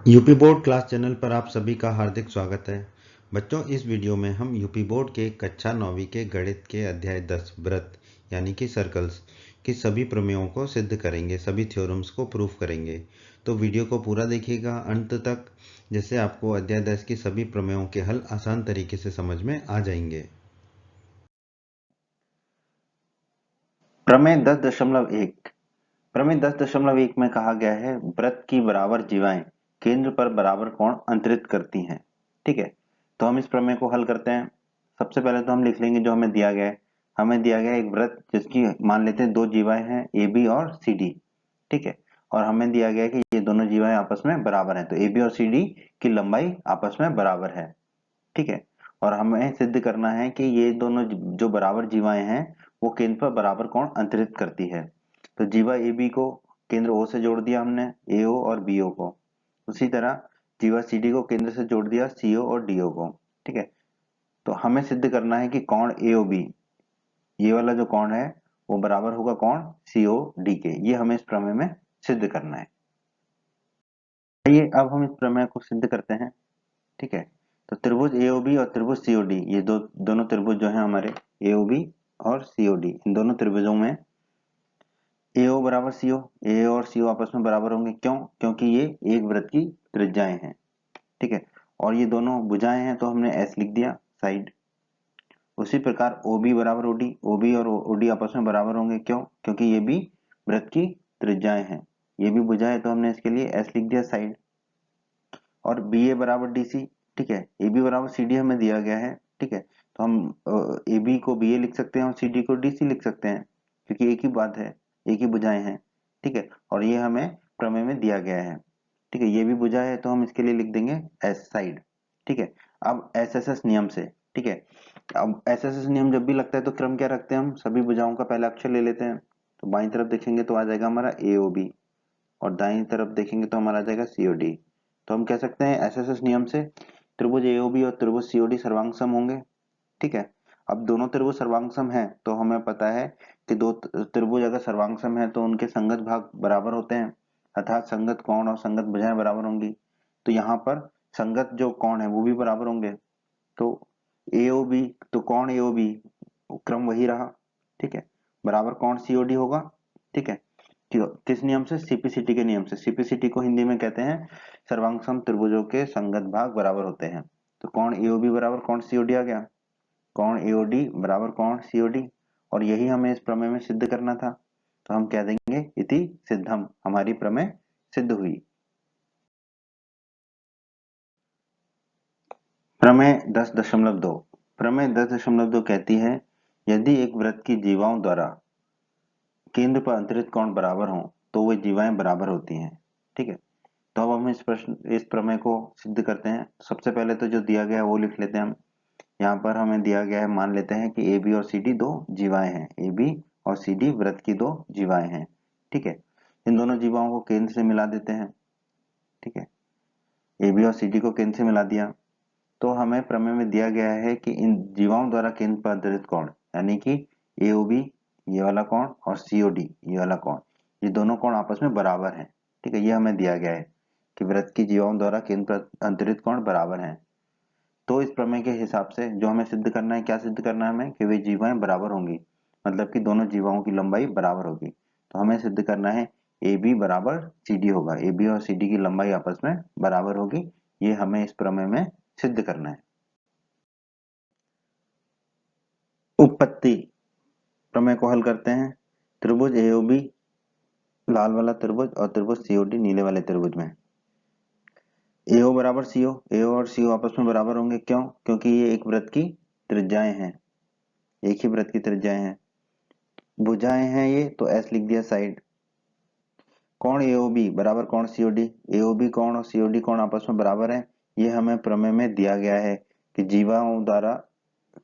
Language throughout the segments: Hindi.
यूपी बोर्ड क्लास चैनल पर आप सभी का हार्दिक स्वागत है। बच्चों, इस वीडियो में हम यूपी बोर्ड के कक्षा 9वीं के गणित के अध्याय 10 वृत्त यानी कि सर्कल्स की सभी प्रमेयों को सिद्ध करेंगे, सभी थ्योरम्स को प्रूफ करेंगे। तो वीडियो को पूरा देखिएगा अंत तक, जिससे आपको अध्याय 10 की सभी प्रमेयों के हल आसान तरीके से समझ में आ जाएंगे। प्रमेय 10.1 प्रमेय 10.1 में कहा गया है वृत्त की बराबर जीवाएं केंद्र पर बराबर कोण अंतरित करती हैं। ठीक है, तो हम इस प्रमेय को हल करते हैं। सबसे पहले तो हम लिख लेंगे जो हमें दिया गया है। हमें दिया गया है एक वृत्त जिसकी मान लेते हैं दो जीवाएं हैं ए बी और सी डी। ठीक है, और हमें दिया गया है कि ये दोनों जीवाएं आपस में बराबर हैं, तो ए बी और सी डी की लंबाई आपस में बराबर है। ठीक है, और हमें सिद्ध करना है कि ये दोनों जो बराबर जीवाएं हैं वो केंद्र पर बराबर कोण अंतरित करती है। तो जीवा ए बी को केंद्र ओ से जोड़ दिया हमने, ए ओ और बी ओ को। उसी तरह जीवा सी डी को केंद्र से जोड़ दिया, सी ओ और डी ओ को। ठीक है, तो हमें सिद्ध करना है कि कोण ए ओ बी, ये वाला जो कोण है वो बराबर होगा कोण सी ओ डी के। ये हमें इस प्रमेय में सिद्ध करना है। आइए अब हम इस प्रमेय को सिद्ध करते हैं। ठीक है, तो त्रिभुज एओबी और त्रिभुज सीओडी, ये दोनों त्रिभुज जो है हमारे एओबी और सीओडी, इन दोनों त्रिभुजों में एओ बराबर सीओ, ए और सीओ आपस में बराबर होंगे। क्यों? क्योंकि ये एक वृत्त की त्रिज्याएं हैं। ठीक है, और ये दोनों भुजाएं हैं तो हमने एस लिख दिया साइड। उसी प्रकार ओबी बराबर ओडी, ओबी और ओडी आपस में बराबर होंगे। क्यों? क्योंकि ये भी वृत्त की त्रिज्याएं हैं। ये भी भुजा है तो हमने इसके लिए एस लिख दिया साइड। और बी ए बराबर डी सी। ठीक है, ए बी बराबर सी डी हमें दिया गया है। ठीक है, तो हम ए बी को बी ए लिख सकते हैं और सी डी को डी सी लिख सकते हैं, क्योंकि एक ही बात है, एक ही भुजाएं हैं। ठीक है, और ये हमें प्रमेय में दिया गया है। ठीक है, ये भी भुजा है तो हम इसके लिए लिख देंगे एस साइड। ठीक है, अब एस एस एस नियम से। ठीक है, अब एस एस एस नियम जब भी लगता है तो क्रम क्या रखते हैं, हम सभी भुजाओं का पहला अक्षर ले लेते हैं। तो बाईं तरफ देखेंगे तो आ जाएगा हमारा ए ओ बी, और दाईं तरफ देखेंगे तो हमारा आ जाएगा सीओडी। तो हम कह सकते हैं एसएसएस नियम से त्रिभुज एओबी और त्रिभुज सीओडी सर्वांग सम होंगे। ठीक है, अब दोनों त्रिभुज सर्वांग सम हैं तो हमें पता है कि दो त्रिभुज अगर सर्वांग सम है तो उनके संगत भाग बराबर होते हैं, अर्थात संगत कोण और संगत भुजाएं बराबर होंगी। तो यहाँ पर संगत जो कोण है वो भी बराबर होंगे। तो एओबी, तो कोण एओबी क्रम वही रहा। ठीक है, बराबर कोण सीओडी होगा। ठीक है, किस नियम से? सीपीसीटी के नियम से। सीपीसीटी को हिंदी में कहते हैं सर्वांग सम त्रिभुजों के संगत भाग बराबर होते हैं। तो कोण एओबी बराबर कोण सीओडी आ गया, कोण एओडी बराबर कोण सीओडी, और यही हमें इस प्रमेय में सिद्ध करना था। तो हम कह देंगे इति सिद्धम, हमारी प्रमेय सिद्ध हुई। प्रमेय 10.2 प्रमेय 10.2 कहती है यदि एक वृत्त की जीवाओं द्वारा केंद्र पर अंतरित कोण बराबर हो तो वे जीवाएं बराबर होती हैं। ठीक है, तो अब हम इस प्रमेय को सिद्ध करते हैं। सबसे पहले तो जो दिया गया है वो लिख लेते हैं हम। यहाँ पर हमें दिया गया है, मान लेते हैं कि ए बी और सी डी दो जीवाएं हैं, ए बी और सी डी वृत्त की दो जीवाएं हैं। ठीक है, इन दोनों जीवाओं को केंद्र से मिला देते हैं। ठीक है, ए बी और सी डी को केंद्र से मिला दिया तो हमें प्रमेय में दिया गया है कि इन जीवाओं द्वारा केंद्र पर अंतरित कोण यानी कि एओबी ये वाला कोण और सीओडी ये वाला कोण, ये दोनों कोण आपस में बराबर हैं। ठीक है, ये हमें दिया गया है कि वृत्त की जीवाओं द्वारा केंद्र पर अंतरित कोण बराबर हैं। तो इस प्रमेय के हिसाब से जो हमें सिद्ध करना है, क्या सिद्ध करना है हमें? कि वे जीवाएं बराबर होंगी, मतलब कि दोनों जीवाओं की लंबाई बराबर होगी। तो हमें सिद्ध करना है ए बी बराबर सी डी होगा, ए बी और सी डी की लंबाई आपस में बराबर होगी। ये हमें इस प्रमेय में सिद्ध करना है। उपपत्ति प्रमेय को हल करते हैं। त्रिभुज एओबी लाल वाला त्रिभुज और त्रिभुज सीओडी नीले वाले त्रिभुज में एओ बराबर सीओ, एओ और सीओ आपस में बराबर होंगे। क्यों? क्योंकि ये एक वृत्त की त्रिज्याएं हैं, एक ही वृत्त की त्रिज्याएं हैं। भुजाएं हैं ये तो एस लिख दिया साइड। कोण एओबी बराबर कोण सीओडी, एओबी कोण और सीओडी कोण आपस में बराबर है। ये हमें प्रमेय में दिया गया है कि जीवाओं द्वारा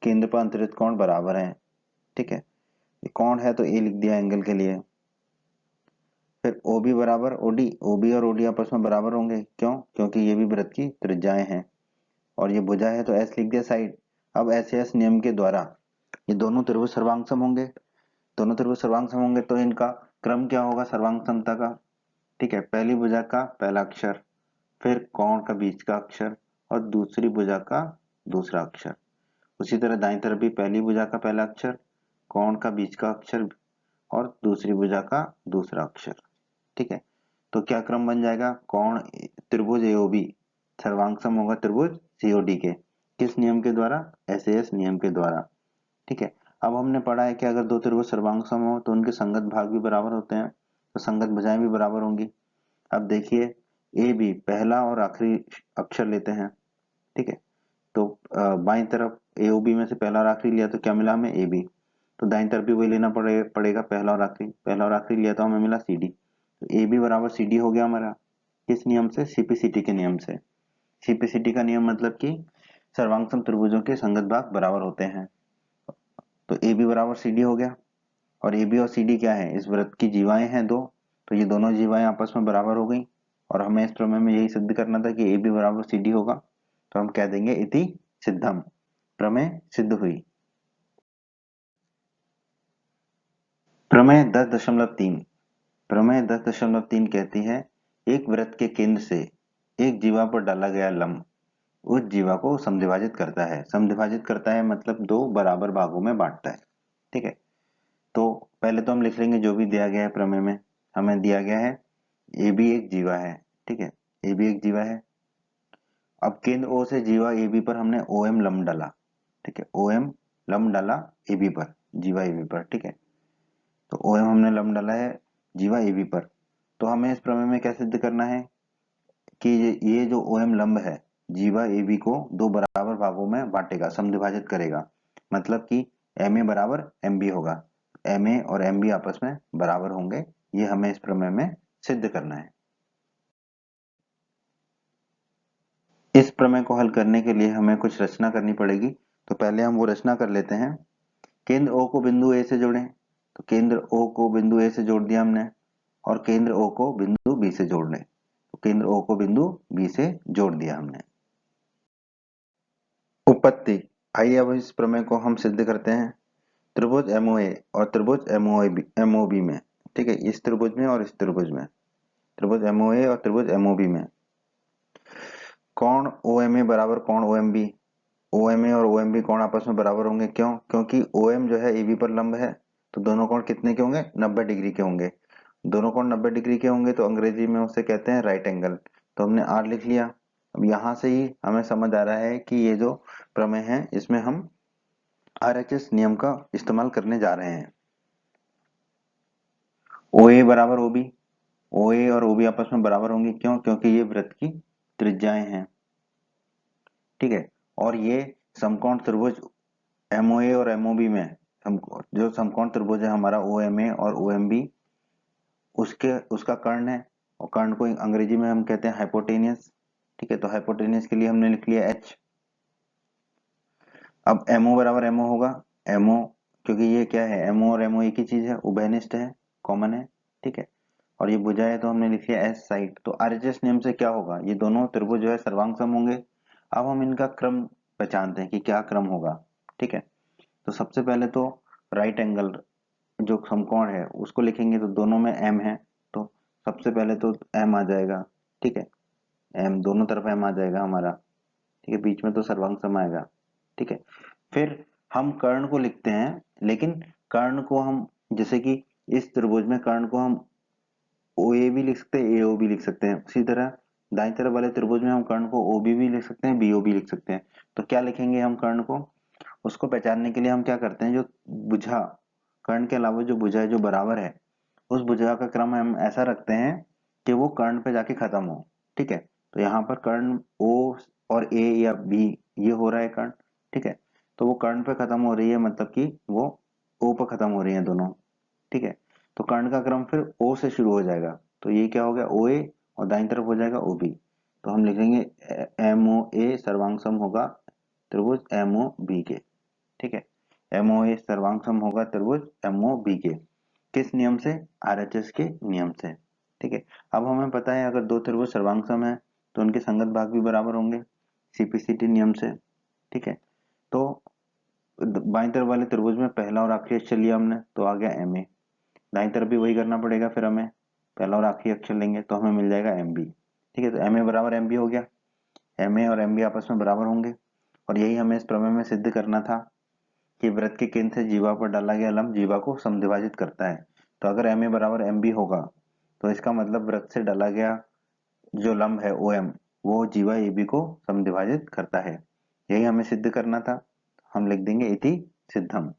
केंद्र पर अंतरित कोण बराबर है। ठीक है, ये कोण है तो ए लिख दिया एंगल के लिए। फिर ओबी बराबर ओडी, ओबी और ओडी आपस में बराबर होंगे। क्यों? क्योंकि ये भी वृत्त की त्रिज्याएं हैं, और ये भुजा है तो एस लिख दिया साइड। अब ऐसे एस नियम के द्वारा ये दोनों त्रिभुज सर्वांग सम होंगे। दोनों त्रिभुज सर्वांग सम होंगे तो इनका क्रम क्या होगा सर्वांग समता का? ठीक है, पहली भुजा का पहला अक्षर फिर कोण का बीच का अक्षर और दूसरी भुजा का दूसरा अक्षर। उसी तरह दाईं तरफ भी पहली भुजा का पहला अक्षर, कोण का बीच का अक्षर और दूसरी भुजा का दूसरा अक्षर। ठीक है, तो क्या क्रम बन जाएगा? कोण त्रिभुज एओबी सर्वांग सम होगा त्रिभुज सीओडी के। किस नियम के द्वारा? एसएएस नियम के द्वारा। ठीक है, अब हमने पढ़ा है कि अगर दो त्रिभुज सर्वांग सम हो तो उनके संगत भाग भी बराबर होते हैं, तो संगत भुजाएं भी बराबर होंगी। अब देखिए, ए बी पहला और आखिरी अक्षर लेते हैं। ठीक है, तो बाईं तरफ एओबी में से पहला और आखिरी लिया तो क्या मिला हमें? A B. तो दाईं तरफ भी वही लेना पड़ेगा पहला और आखिरी। पहला और आखिरी लिया तो हमें मिला सी डी। तो ए बी बराबर सी डी हो गया हमारा। किस नियम से? सीपीसीटी के नियम से। सीपीसीटी का नियम मतलब कि सर्वांग त्रिभुजों के संगत भाग बराबर होते हैं। तो ए बी बराबर सी डी हो गया। और ए बी और सी डी क्या है? इस वृत्त की जीवाएं हैं दो, तो ये दोनों जीवाएं आपस में बराबर हो गई। और हमें इस प्रमेय में यही सिद्ध करना था कि ए बी बराबर सी डी होगा, तो हम कह देंगे इति सिद्धम, प्रमेय सिद्ध हुई। प्रमेय 10.3। प्रमेय 10.3 कहती है, एक वृत्त के केंद्र से एक जीवा पर डाला गया लंब उस जीवा को समद्विभाजित करता है। समद्विभाजित करता है मतलब दो बराबर भागों में बांटता है। ठीक है, तो पहले तो हम लिख लेंगे जो भी दिया गया है प्रमेय में। हमें दिया गया है ए बी एक जीवा है। ठीक है, ए बी एक जीवा है। अब केंद्र ओ से जीवा ए बी पर हमने ओ एम लंब डाला। ठीक है, ओ एम लंब डाला ए बी पर, जीवा ए बी पर। ठीक है, तो ओ एम हमने लंब डाला है जीवा ए बी पर। तो हमें इस प्रमेय में क्या सिद्ध करना है कि ये जो ओ एम लंब है जीवा ए बी को दो बराबर भागों में बांटेगा, समद्विभाजित करेगा। मतलब कि एम ए बराबर एम बी होगा, एम ए और एम बी आपस में बराबर होंगे। ये हमें इस प्रमेय में सिद्ध करना है। इस प्रमेय को हल करने के लिए हमें कुछ रचना करनी पड़ेगी, तो पहले हम वो रचना कर लेते हैं। केंद्र ओ को बिंदु ए से जोड़ें। तो केंद्र ओ को बिंदु ए से जोड़ दिया हमने, और केंद्र ओ को बिंदु बी से जोड़ लें। तो केंद्र ओ को बिंदु बी से जोड़ दिया हमने। उपपत्ति। आइए अब इस प्रमेय को हम सिद्ध करते हैं। त्रिभुज एमओए और त्रिभुज एमओबी में, ठीक है, इस त्रिभुज में और इस त्रिभुज में, त्रिभुज एमओए और त्रिभुज एमओबी में कोण ओएमए बराबर कोण ओएमबी। ओएमए और ओएमबी कोण आपस में बराबर होंगे। क्यों? क्योंकि ओएम जो है एबी पर लंब है, तो दोनों कोण कितने के होंगे? 90 डिग्री के होंगे। दोनों कोण 90 डिग्री के होंगे तो अंग्रेजी में उसे कहते हैं राइट एंगल। तो हमने आर लिख लिया। अब यहां से ही हमें समझ आ रहा है कि ये जो प्रमेय है इसमें हम आरएचएस नियम का इस्तेमाल करने जा रहे हैं। ओ ए बराबर ओबी, ओ ए और ओबी आपस में बराबर होंगे। क्यों? क्योंकि ये वृत्त की त्रिज्याएं हैं। ठीक है, और ये समकोण त्रिभुज एमओए और एमओबी में जो समकोण त्रिभुज है हमारा ओ एम ए और ओ एम बी, उसका कर्ण है, और कर्ण को अंग्रेजी में हम कहते हैं हाइपोटेनियस। ठीक है, तो हाइपोटेनियस के लिए हमने लिख लिया एच। अब एमओ बराबर एमओ होगा, एमओ क्योंकि ये क्या है, एमओ और एमओ एक ही चीज है, उभयनिष्ठ है, कॉमन है। ठीक है, और ये भुजा है तो हमने लिख लिया एस साइड। तो आरएचएस नियम से क्या होगा, ये दोनों त्रिभुज जो है सर्वांग सम होंगे। अब हम इनका क्रम पहचानते हैं कि क्या क्रम होगा। ठीक है, तो सबसे पहले तो राइट एंगल जो समकोण है उसको लिखेंगे, तो दोनों में एम है, तो सबसे पहले तो एम आ जाएगा। ठीक है, एम दोनों तरफ एम आ जाएगा हमारा। ठीक है, बीच में तो सर्वांग सम आएगा। ठीक है, फिर हम कर्ण को लिखते हैं, लेकिन कर्ण को हम जैसे कि इस त्रिभुज में कर्ण को हम ओ ए भी लिख सकते हैं, एओ भी लिख सकते हैं। उसी तरह दाईं तरफ वाले त्रिभुज में हम कर्ण को ओ बी भी लिख सकते हैं, बीओ भी लिख सकते हैं। तो क्या लिखेंगे हम कर्ण को? उसको पहचानने के लिए हम क्या करते हैं, जो भुजा कर्ण के अलावा जो भुजा है जो बराबर है, उस भुजा का क्रम हम ऐसा रखते हैं कि वो कर्ण पे जाके खत्म हो। ठीक है, तो यहाँ पर कर्ण ओ और ए या बी ये हो रहा है कर्ण। ठीक है, तो वो कर्ण पे खत्म हो रही है, मतलब कि वो ओ पे खत्म हो रही है दोनों। ठीक है, तो कर्ण का क्रम फिर ओ से शुरू हो जाएगा। तो ये क्या हो गया, ओ ए, और दाईं तरफ हो जाएगा ओ बी। तो हम लिखेंगे एम ओ ए सर्वांग सम होगा त्रिभुज एम ओ बी के। ठीक है, एमओ ए सर्वांग सम होगा त्रिभुज एमओ बी के। किस नियम से? आरएचएस के नियम से। ठीक है, अब हमें पता है अगर दो त्रिभुज सर्वांग सम है तो उनके संगत भाग भी बराबर होंगे, सीपीसीटी नियम से। ठीक है, तो बाईं तरफ वाले त्रिभुज में पहला और आखिरी अक्षर लिया हमने, तो आ गया एम ए। दाईं तरफ भी वही करना पड़ेगा, फिर हमें पहला और आखिरी अक्षर लेंगे तो हमें मिल जाएगा एम बी। ठीक है, तो एम ए बराबर एम बी हो गया, एम ए और एम बी आपस में बराबर होंगे, और यही हमें इस प्रमेय में सिद्ध करना था कि वृत्त के केंद्र से जीवा पर डाला गया लंब जीवा को समद्विभाजित करता है। तो अगर एम ए बराबर एम बी होगा तो इसका मतलब वृत्त से डाला गया जो लंब है ओ एम वो जीवा ए बी को समद्विभाजित करता है। यही हमें सिद्ध करना था, हम लिख देंगे इति सिद्धम।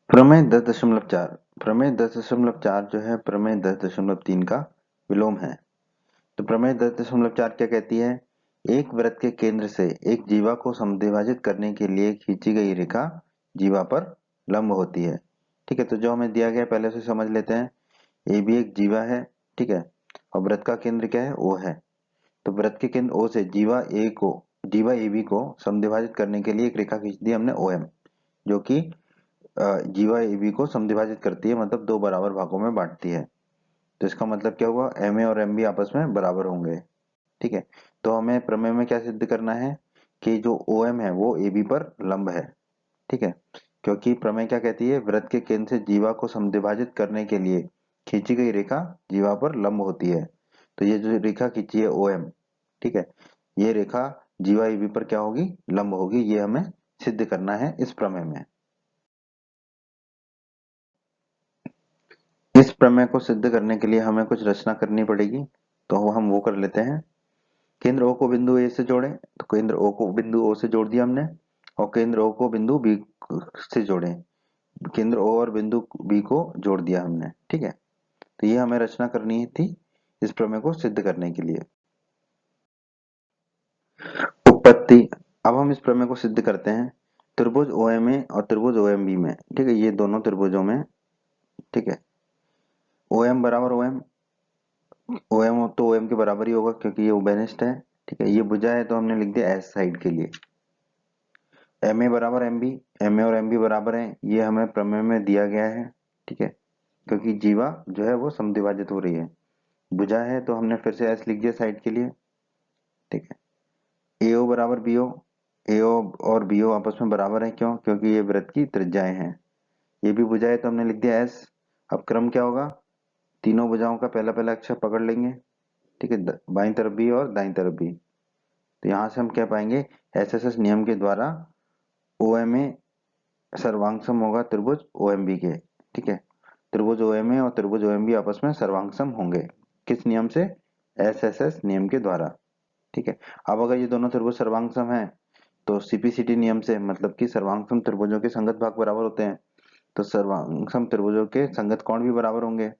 प्रमेय 10.4, प्रमेय 10.4 जो है प्रमेय 10.3 का विलोम है। तो प्रमेय 10.4 क्या कहती है, एक वृत्त के केंद्र से एक जीवा को समद्विभाजित करने के लिए खींची गई रेखा जीवा पर लंब होती है। ठीक है, तो जो हमें दिया गया पहले से समझ लेते हैं। ए भी एक जीवा है, ठीक है, और वृत्त का केंद्र क्या है, ओ है। तो वृत्त के केंद्र ओ से जीवा ए बी को समद्विभाजित करने के लिए एक रेखा खींच दी हमने ओ एम, जो कि जीवा ए बी को समद्विभाजित करती है, मतलब दो बराबर भागों में बांटती है। तो इसका मतलब क्या हुआ, एम ए और एम बी आपस में बराबर होंगे। ठीक है, तो हमें प्रमेय में क्या सिद्ध करना है कि जो ओ एम है वो ए बी पर लंब है। ठीक है, क्योंकि प्रमेय क्या कहती है, वृत्त के केंद्र से जीवा को समद्विभाजित करने के लिए खींची गई रेखा जीवा पर लंब होती है। तो ये जो रेखा खींची है ओ एम, ठीक है, ये रेखा जीवा ए बी पर क्या होगी, लंब होगी। ये हमें सिद्ध करना है इस प्रमेय में। इस प्रमेय को सिद्ध करने के लिए हमें कुछ रचना करनी पड़ेगी, तो हम वो कर लेते हैं। केंद्र ओ को बिंदु ए से जोड़ें, तो केंद्र ओ को बिंदु ओ से जोड़ दिया हमने, और केंद्र ओ को बिंदु बी से जोड़ें, केंद्र ओ और बिंदु बी को जोड़ दिया हमने। ठीक है, तो ये हमें रचना करनी थी इस प्रमेय को सिद्ध करने के लिए। उत्पत्ति, अब हम इस प्रमेय को सिद्ध करते हैं। त्रिभुज ओएमए और त्रिभुज ओएमबी में, ठीक है, ये दोनों त्रिभुजों में, ठीक है, ओएम बराबर ओएम, ओएम तो ओएम के बराबर ही होगा क्योंकि ये उभयनिष्ठ है। ठीक है, ये भुजा है तो हमने लिख दिया एस साइड के लिए। एम ए बराबर एम बी, एम ए और एम बी बराबर है, ये हमें प्रमेय में दिया गया है। ठीक है, क्योंकि जीवा जो है वो समद्विभाजित हो रही है, भुजा है तो हमने फिर से एस लिख दिया साइड के लिए। ठीक है, एओ बराबर बीओ, एओ और बीओ आपस में बराबर है, क्यों, क्योंकि ये वृत्त की त्रिज्याएं हैं। ये भी भुजा है तो हमने लिख दिया एस। अब क्रम क्या होगा, तीनों भुजाओं का पहला पहला अक्षर पकड़ लेंगे। ठीक है, बाईं तरफ भी और दाईं तरफ भी। तो यहां से हम क्या पाएंगे, एस एस एस नियम के द्वारा ओ एम ए सर्वांग सम होगा त्रिभुज ओएमबी के। ठीक है, त्रिभुज ओएमए और त्रिभुज ओएमबी आपस में सर्वांग सम होंगे, किस नियम से, एस एस एस नियम के द्वारा। ठीक है, अब अगर ये दोनों त्रिभुज सर्वांग सम है तो सीपीसीटी नियम से, मतलब कि सर्वांग सम त्रिभुजों के संगत भाग बराबर होते हैं, तो सर्वांग सम त्रिभुजों के संगत कोण भी बराबर होंगे।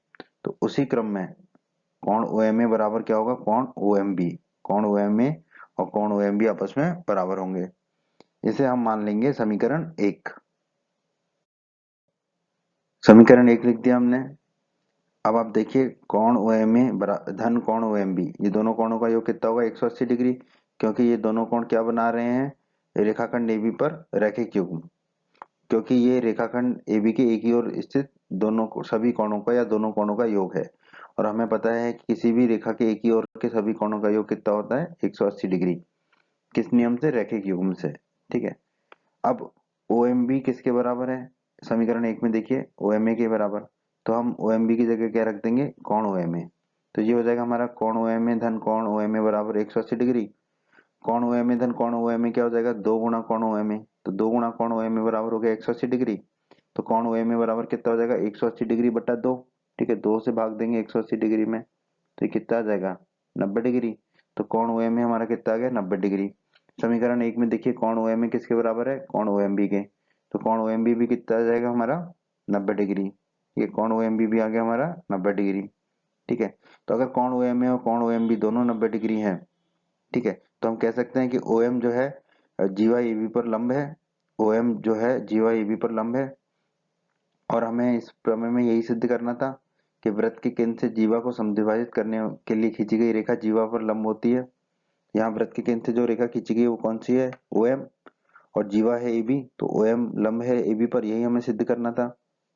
तो उसी क्रम में कोण ओएमए बराबर क्या होगा, कोण ओएमबी, कोण ओएमए और कोण ओएमबी आपस में बराबर होंगे। इसे हम मान लेंगे समीकरण 1। समीकरण 1 लिख दिया हमने। अब आप देखिए, कोण ओएमए धन कोण ओएमबी, ये दोनों कोणों का योग कितना होगा, 180 डिग्री, क्योंकि ये दोनों कोण क्या बना रहे हैं, रेखाखंड एबी पर रैखिक युग्म, क्योंकि ये रेखाखंड एबी के एक ही ओर स्थित दोनों सभी कोणों का या दोनों कोणों का योग है। और हमें पता है कि किसी भी रेखा के एक ही ओर के सभी कोणों का योग कितना होता है, 180 डिग्री, किस नियम से, रैखिक युग्म से। ठीक है, अब OMB किसके बराबर है, समीकरण 1 में देखिए OMA के बराबर, तो हम OMB की जगह क्या रख देंगे, कोण OMA। तो ये हो जाएगा हमारा कोण OMA धन कोण OMA बराबर 180 डिग्री। कोण OMA धन कोण OMA क्या हो जाएगा, 2 गुणा कोण OMA, तो 2 गुणा कोण OMA बराबर हो गया 180 डिग्री। तो कोण OMA बराबर कितना हो जाएगा, 180 डिग्री बटा 2। ठीक है, 2 से भाग देंगे 180 डिग्री में, तो ये कितना आ जाएगा, 90 डिग्री। तो कोण OMA हमारा कितना आ गया, 90 डिग्री। समीकरण 1 में देखिए कोण OMA किसके बराबर है, कोण OMB के, तो कोण OMB भी कितना आ जाएगा हमारा, 90 डिग्री। ये कोण OMB भी आ गया हमारा 90 डिग्री। ठीक है, तो अगर कोण OMA और कोण OMB दोनों 90 डिग्री हैं, ठीक है, तो हम कह सकते हैं कि OM जो है जीवा AB पर लंब है, OM जो है जीवा AB पर लंब है। और हमें इस प्रमेय में यही सिद्ध करना था कि वृत्त के केंद्र से जीवा को समद्विभाजित करने के लिए खींची गई रेखा जीवा पर लंब होती है। यहाँ वृत्त के केंद्र से जो रेखा खींची गई है वो कौन सी है, OM, और जीवा है AB, तो OM लंब है AB पर, यही हमें सिद्ध करना था।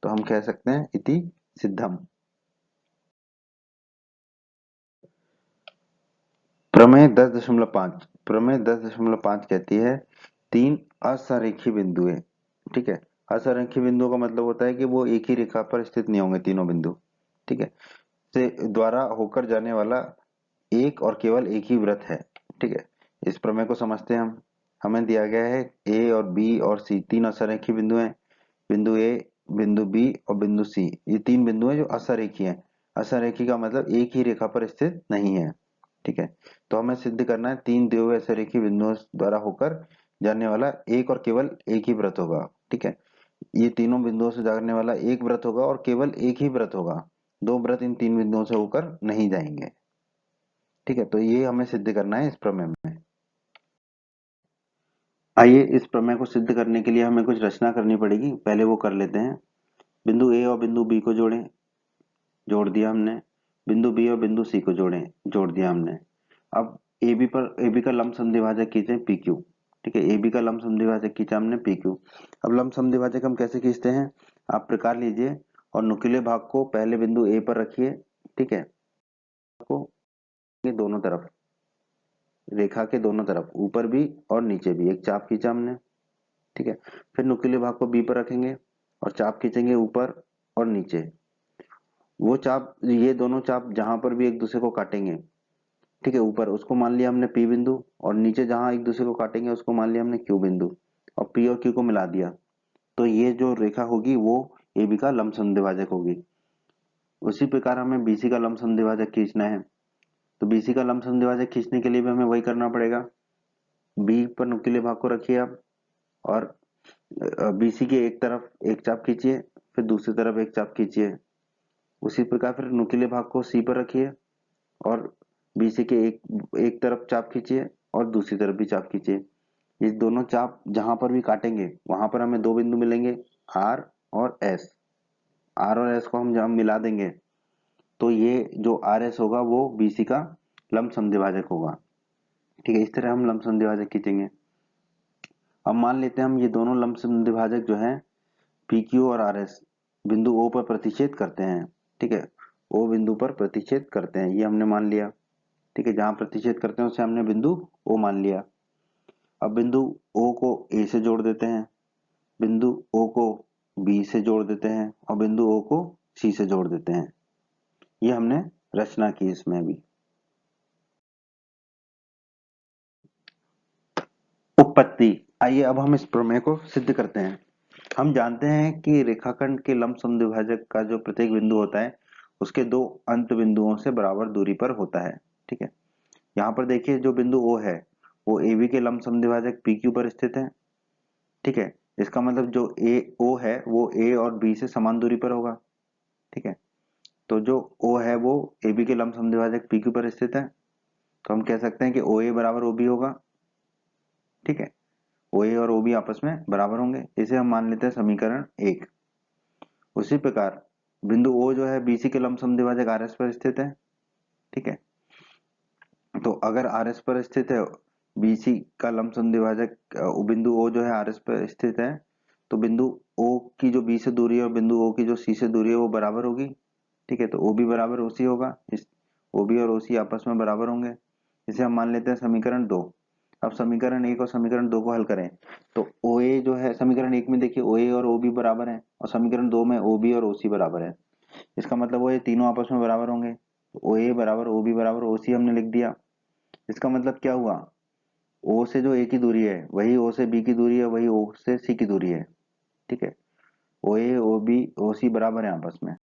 तो हम कह सकते हैं इति सिद्धम। प्रमेय 10.5, प्रमेय 10.5 कहती है, तीन असंरेखीय बिंदु है। ठीक है, असंरेखीय बिंदुओं का मतलब होता है कि वो एक ही रेखा पर स्थित नहीं होंगे तीनों बिंदु। ठीक है, से द्वारा होकर जाने वाला एक और केवल एक ही व्रत है। ठीक है, इस प्रमेय को समझते हैं हम। हमें दिया गया है ए और बी और सी तीन असरेखी बिंदु हैं। बिंदु ए, बिंदु बी और बिंदु सी, ये तीन बिंदु हैं जो असरेखी हैं। असरेखी का मतलब एक ही रेखा पर स्थित नहीं है। ठीक है, तो हमें सिद्ध करना है तीन दिए हुए असरेखी बिंदुओं द्वारा होकर जाने वाला एक और केवल एक ही व्रत होगा। ठीक है, ये तीनों बिंदुओं से जाने वाला एक व्रत होगा और केवल एक ही व्रत होगा। दो व्रत इन तीन बिंदुओं से होकर नहीं जाएंगे। ठीक है, तो ये हमें सिद्ध करना है इस प्रमेय में। आइए इस प्रमेय को सिद्ध करने के लिए हमें कुछ रचना करनी पड़ेगी, पहले वो कर लेते हैं। बिंदु ए और बिंदु बी को जोड़ें, जोड़ दिया हमने। बिंदु बी और बिंदु सी को जोड़ें, जोड़ दिया हमने। अब ए बी का लंब समद्विभाजक खींचे पी क्यू। ठीक है, ए बी का लंब समद्विभाजक खींचा हमने पी क्यू। अब लंब समद्विभाजक हम कैसे खींचते हैं, आप प्रकार लीजिए और नुकीले भाग को पहले बिंदु ए पर रखिए। ठीक है, को ये दोनों तरफ, रेखा के दोनों तरफ, ऊपर भी और नीचे भी एक चाप खींचा हमने। ठीक है, फिर नुकीले भाग को बी पर रखेंगे और चाप खींचेंगे ऊपर और नीचे। वो चाप, ये दोनों चाप जहां पर भी एक दूसरे को काटेंगे, ठीक है, ऊपर उसको मान लिया हमने पी बिंदु, और नीचे जहां एक दूसरे को काटेंगे उसको मान लिया हमने क्यू बिंदु, और पी और क्यू को मिला दिया। तो ये जो रेखा होगी वो ए बी का लंब समद्विभाजक होगी। उसी प्रकार हमें बीसी का लंब समद्विभाजक खींचना है। तो बीसी का लंब समद्विभाजक खींचने के लिए भी हमें वही करना पड़ेगा। बी पर नुकीले भाग को रखिए आप, और बीसी के एक तरफ एक चाप खींचिए, फिर दूसरी तरफ एक चाप खींचिए। उसी प्रकार फिर नुकीले भाग को सी पर रखिए और बीसी के एक तरफ चाप खींचिए और दूसरी तरफ भी चाप खींचिए। ये दोनों चाप जहां पर भी काटेंगे वहां पर हमें दो बिंदु मिलेंगे, आर और एस। आर और एस को हम जब मिला देंगे तो ये जो आर एस होगा वो बीसी का लंब समद्विभाजक होगा। ठीक है, इस तरह हम लंब समद्विभाजक खींचेंगे। अब मान लेते हैं हम ये दोनों लंब समद्विभाजक जो है पी क्यू और आर एस बिंदु ओ पर प्रतिच्छेद करते हैं। ठीक है, ओ बिंदु पर प्रतिच्छेद करते हैं, ये हमने मान लिया। ठीक है, जहां प्रतिच्छेद करते हैं उसे हमने बिंदु ओ मान लिया। अब बिंदु ओ को ए से जोड़ देते हैं, बिंदु ओ को बी से जोड़ देते हैं और बिंदु ओ को सी से जोड़ देते हैं। ये हमने रचना की इसमें भी। उपपत्ति, आइए अब हम इस प्रमेय को सिद्ध करते हैं। हम जानते हैं कि रेखाखंड के लंब समद्विभाजक का जो प्रत्येक बिंदु होता है उसके दो अंत बिंदुओं से बराबर दूरी पर होता है। ठीक है, यहाँ पर देखिए जो बिंदु ओ है वो ए बी के लंब समद्विभाजक पी क्यू पर स्थित है। ठीक है, इसका मतलब जो ए ओ है वो ए और बी से समान दूरी पर होगा। ठीक है, तो जो ओ है वो ए बी के लंब समद्विभाजक पी क्यू पर स्थित है, तो हम कह सकते हैं कि ओ ए बराबर ओ बी होगा। ठीक है, ओ ए और ओ बी आपस में बराबर होंगे, इसे हम मान लेते हैं समीकरण 1। उसी प्रकार बिंदु ओ जो है बीसी के लंब समद्विभाजक आर एस पर स्थित है। ठीक है, तो अगर आर एस पर स्थित है बीसी का लंब समद्विभाजक, बिंदु ओ जो है आर एस पर स्थित है, तो बिंदु ओ की जो बी से दूरी है और बिंदु ओ की जो सी से दूरी है वो बराबर होगी। ठीक है, तो ओ बी बराबर ओ सी होगा, इस ओ बी और ओ सी आपस में बराबर होंगे, इसे हम मान लेते हैं समीकरण 2। अब समीकरण 1 और समीकरण 2 को हल करें तो ओ ए जो है, समीकरण 1 में देखिए ओ ए और ओ बी बराबर है और समीकरण 2 में ओ बी और ओ सी बराबर है। इसका मतलब वो ये तीनों आपस में बराबर होंगे, तो ओ ए बराबर ओ बी बराबर ओ सी हमने लिख दिया। इसका मतलब क्या हुआ, ओ से जो ए की दूरी है वही ओ से बी की दूरी है, वही ओ से सी की दूरी है। ठीक है, ओ ए ओ बी ओ सी बराबर है आपस में,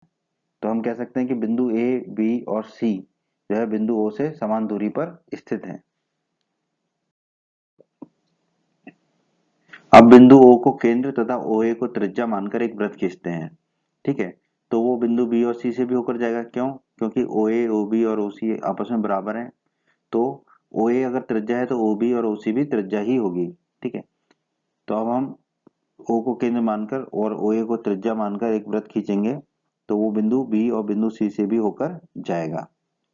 तो हम कह सकते हैं कि बिंदु ए बी और सी जो है बिंदु ओ से समान दूरी पर स्थित है। अब बिंदु ओ को केंद्र तथा ओ ए को त्रिज्या मानकर एक वृत्त खींचते हैं। ठीक है, तो वो बिंदु बी और सी से भी होकर जाएगा, क्यों, क्योंकि ओ ए ओ बी और ओ सी आपस में बराबर हैं। तो ओ ए अगर त्रिज्या है तो ओ बी और ओ सी भी त्रिज्या ही होगी। ठीक है, तो अब हम ओ को केंद्र मानकर और ओ ए को त्रिज्या मानकर एक वृत्त खींचेंगे, तो वो बिंदु बी और बिंदु सी से भी होकर जाएगा।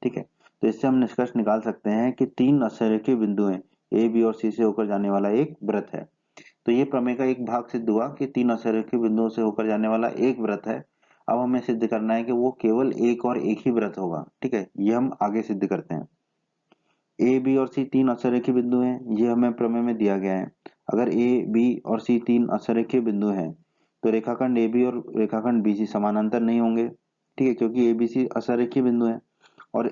ठीक है, तो इससे हम निष्कर्ष निकाल सकते हैं कि तीन असरेखीय बिंदु हैं, ए बी और सी से होकर जाने वाला एक वृत्त है। तो ये प्रमेय का एक भाग सिद्ध हुआ कि तीन असरेखीय बिंदुओं से होकर जाने वाला एक वृत्त है। अब हमें सिद्ध करना है कि वो केवल एक और एक ही वृत्त होगा। ठीक है, ये हम आगे सिद्ध करते हैं। ए बी और सी तीन असरेखीय बिंदु हैं, ये हमें प्रमेय में दिया गया है। अगर ए बी और सी तीन असरेखीय बिंदु हैं तो रेखाखंड ए बी और रेखाखंड बी सी समानांतर नहीं होंगे। ठीक है, क्योंकि एबीसी असरेखीय बिंदु है और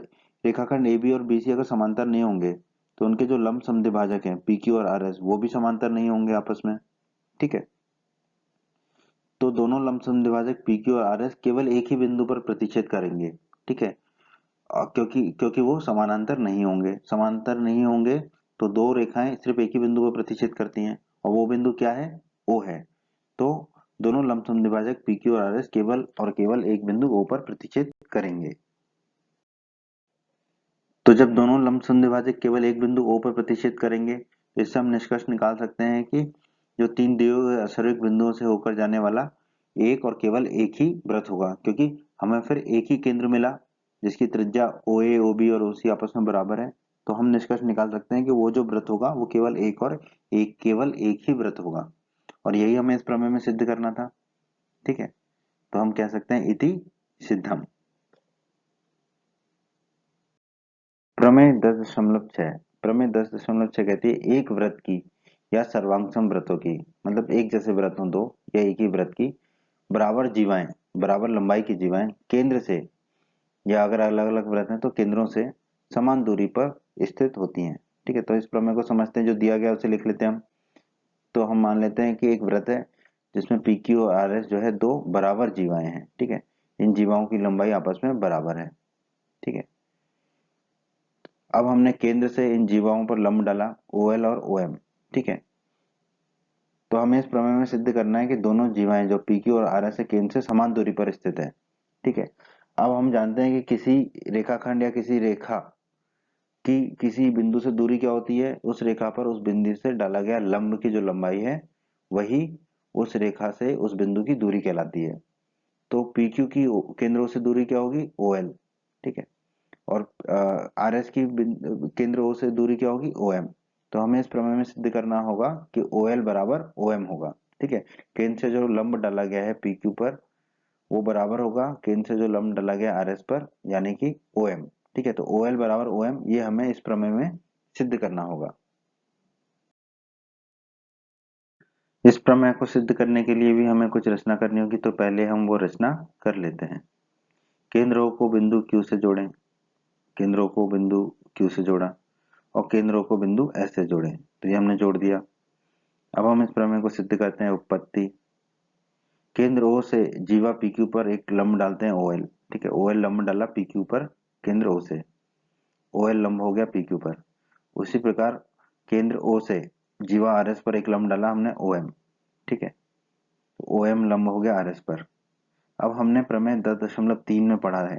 रेखाखंड AB और BC अगर समांतर नहीं होंगे तो उनके जो लंब समद्विभाजक हैं PQ और RS वो भी समांतर नहीं होंगे आपस में। ठीक है, तो दोनों लंब समद्विभाजक PQ और RS केवल एक ही बिंदु पर प्रतिच्छेद करेंगे। ठीक है, क्योंकि क्योंकि वो समानांतर नहीं होंगे। समांतर नहीं होंगे तो दो रेखाएं सिर्फ एक ही बिंदु पर प्रतिच्छेद करती हैं और वो बिंदु क्या है, O है। तो दोनों लंब समद्विभाजक PQ और RS केवल और केवल एक बिंदु O पर प्रतिच्छेद करेंगे। तो जब दोनों लंब समद्विभाजक केवल एक बिंदु O पर प्रतिच्छेद करेंगे तो इससे हम निष्कर्ष निकाल सकते हैं कि जो तीन दिए हुए असरयुक्त बिंदुओं से होकर जाने वाला एक और केवल एक ही वृत्त होगा, क्योंकि हमें फिर एक ही केंद्र मिला जिसकी त्रिज्या OA, OB और OC आपस में बराबर है। तो हम निष्कर्ष निकाल सकते हैं कि वो जो वृत्त होगा वो केवल एक और एक केवल एक ही वृत्त होगा और यही हमें इस प्रमेय में सिद्ध करना था। ठीक है, तो हम कह सकते हैं इति सिद्धम। प्रमेय 10.6 प्रमेय 10.6 कहती है एक वृत्त की या सर्वांग वृत्तों की, मतलब एक जैसे वृत्त हो दो या एक ही वृत्त की बराबर जीवाएं, बराबर लंबाई की जीवाएं केंद्र से या अगर अलग अलग वृत्त हैं तो केंद्रों से समान दूरी पर स्थित होती हैं। ठीक है, तो इस प्रमेय को समझते हैं, जो दिया गया उसे लिख लेते हैं हम। तो हम मान लेते हैं कि एक वृत्त है जिसमें PQ और RS जो है दो बराबर जीवाएं हैं। ठीक है, इन जीवाओं की लंबाई आपस में बराबर है। ठीक है, अब हमने केंद्र से इन जीवाओं पर लंब डाला OL और OM। ठीक है, तो हमें इस प्रमेय में सिद्ध करना है कि दोनों जीवाएं जो PQ और RS से केंद्र से समान दूरी पर स्थित है। ठीक है, अब हम जानते हैं कि किसी रेखाखंड या किसी रेखा की किसी बिंदु से दूरी क्या होती है, उस रेखा पर उस बिंदु से डाला गया लंब की जो लंबाई है वही उस रेखा से उस बिंदु की दूरी कहलाती है। तो PQ की केंद्रों से दूरी क्या होगी, OL। ठीक है, और RS की केंद्र O से दूरी क्या होगी, OM। तो हमें इस प्रमेय में सिद्ध करना होगा कि OL बराबर OM होगा। ठीक है, केंद्र से जो लंब डाला गया है PQ पर वो बराबर होगा केंद्र से जो लंब डाला गया RS पर, यानी कि OM। ठीक है, तो OL बराबर OM ये हमें इस प्रमेय में सिद्ध करना होगा। इस प्रमेय को सिद्ध करने के लिए भी हमें कुछ रचना करनी होगी, तो पहले हम वो रचना कर लेते हैं। केंद्रों को बिंदु Q से जोड़ें, केंद्रों को बिंदु Q से जोड़ा और केंद्रों को बिंदु S से जोड़ें, तो ये हमने जोड़ दिया। अब हम इस प्रमेय को सिद्ध करते हैं। उत्पत्ति, केंद्र O से जीवा PQ पर एक लंब डालते हैं OL। ठीक है, OL लंब डाला PQ पर केंद्र O से, OL लंब हो गया PQ पर। उसी प्रकार केंद्र O से जीवा RS पर एक लंब डाला हमने OM। ठीक है, तो OM लंब हो गया RS पर। अब हमने प्रमेय 10.3 में पढ़ा है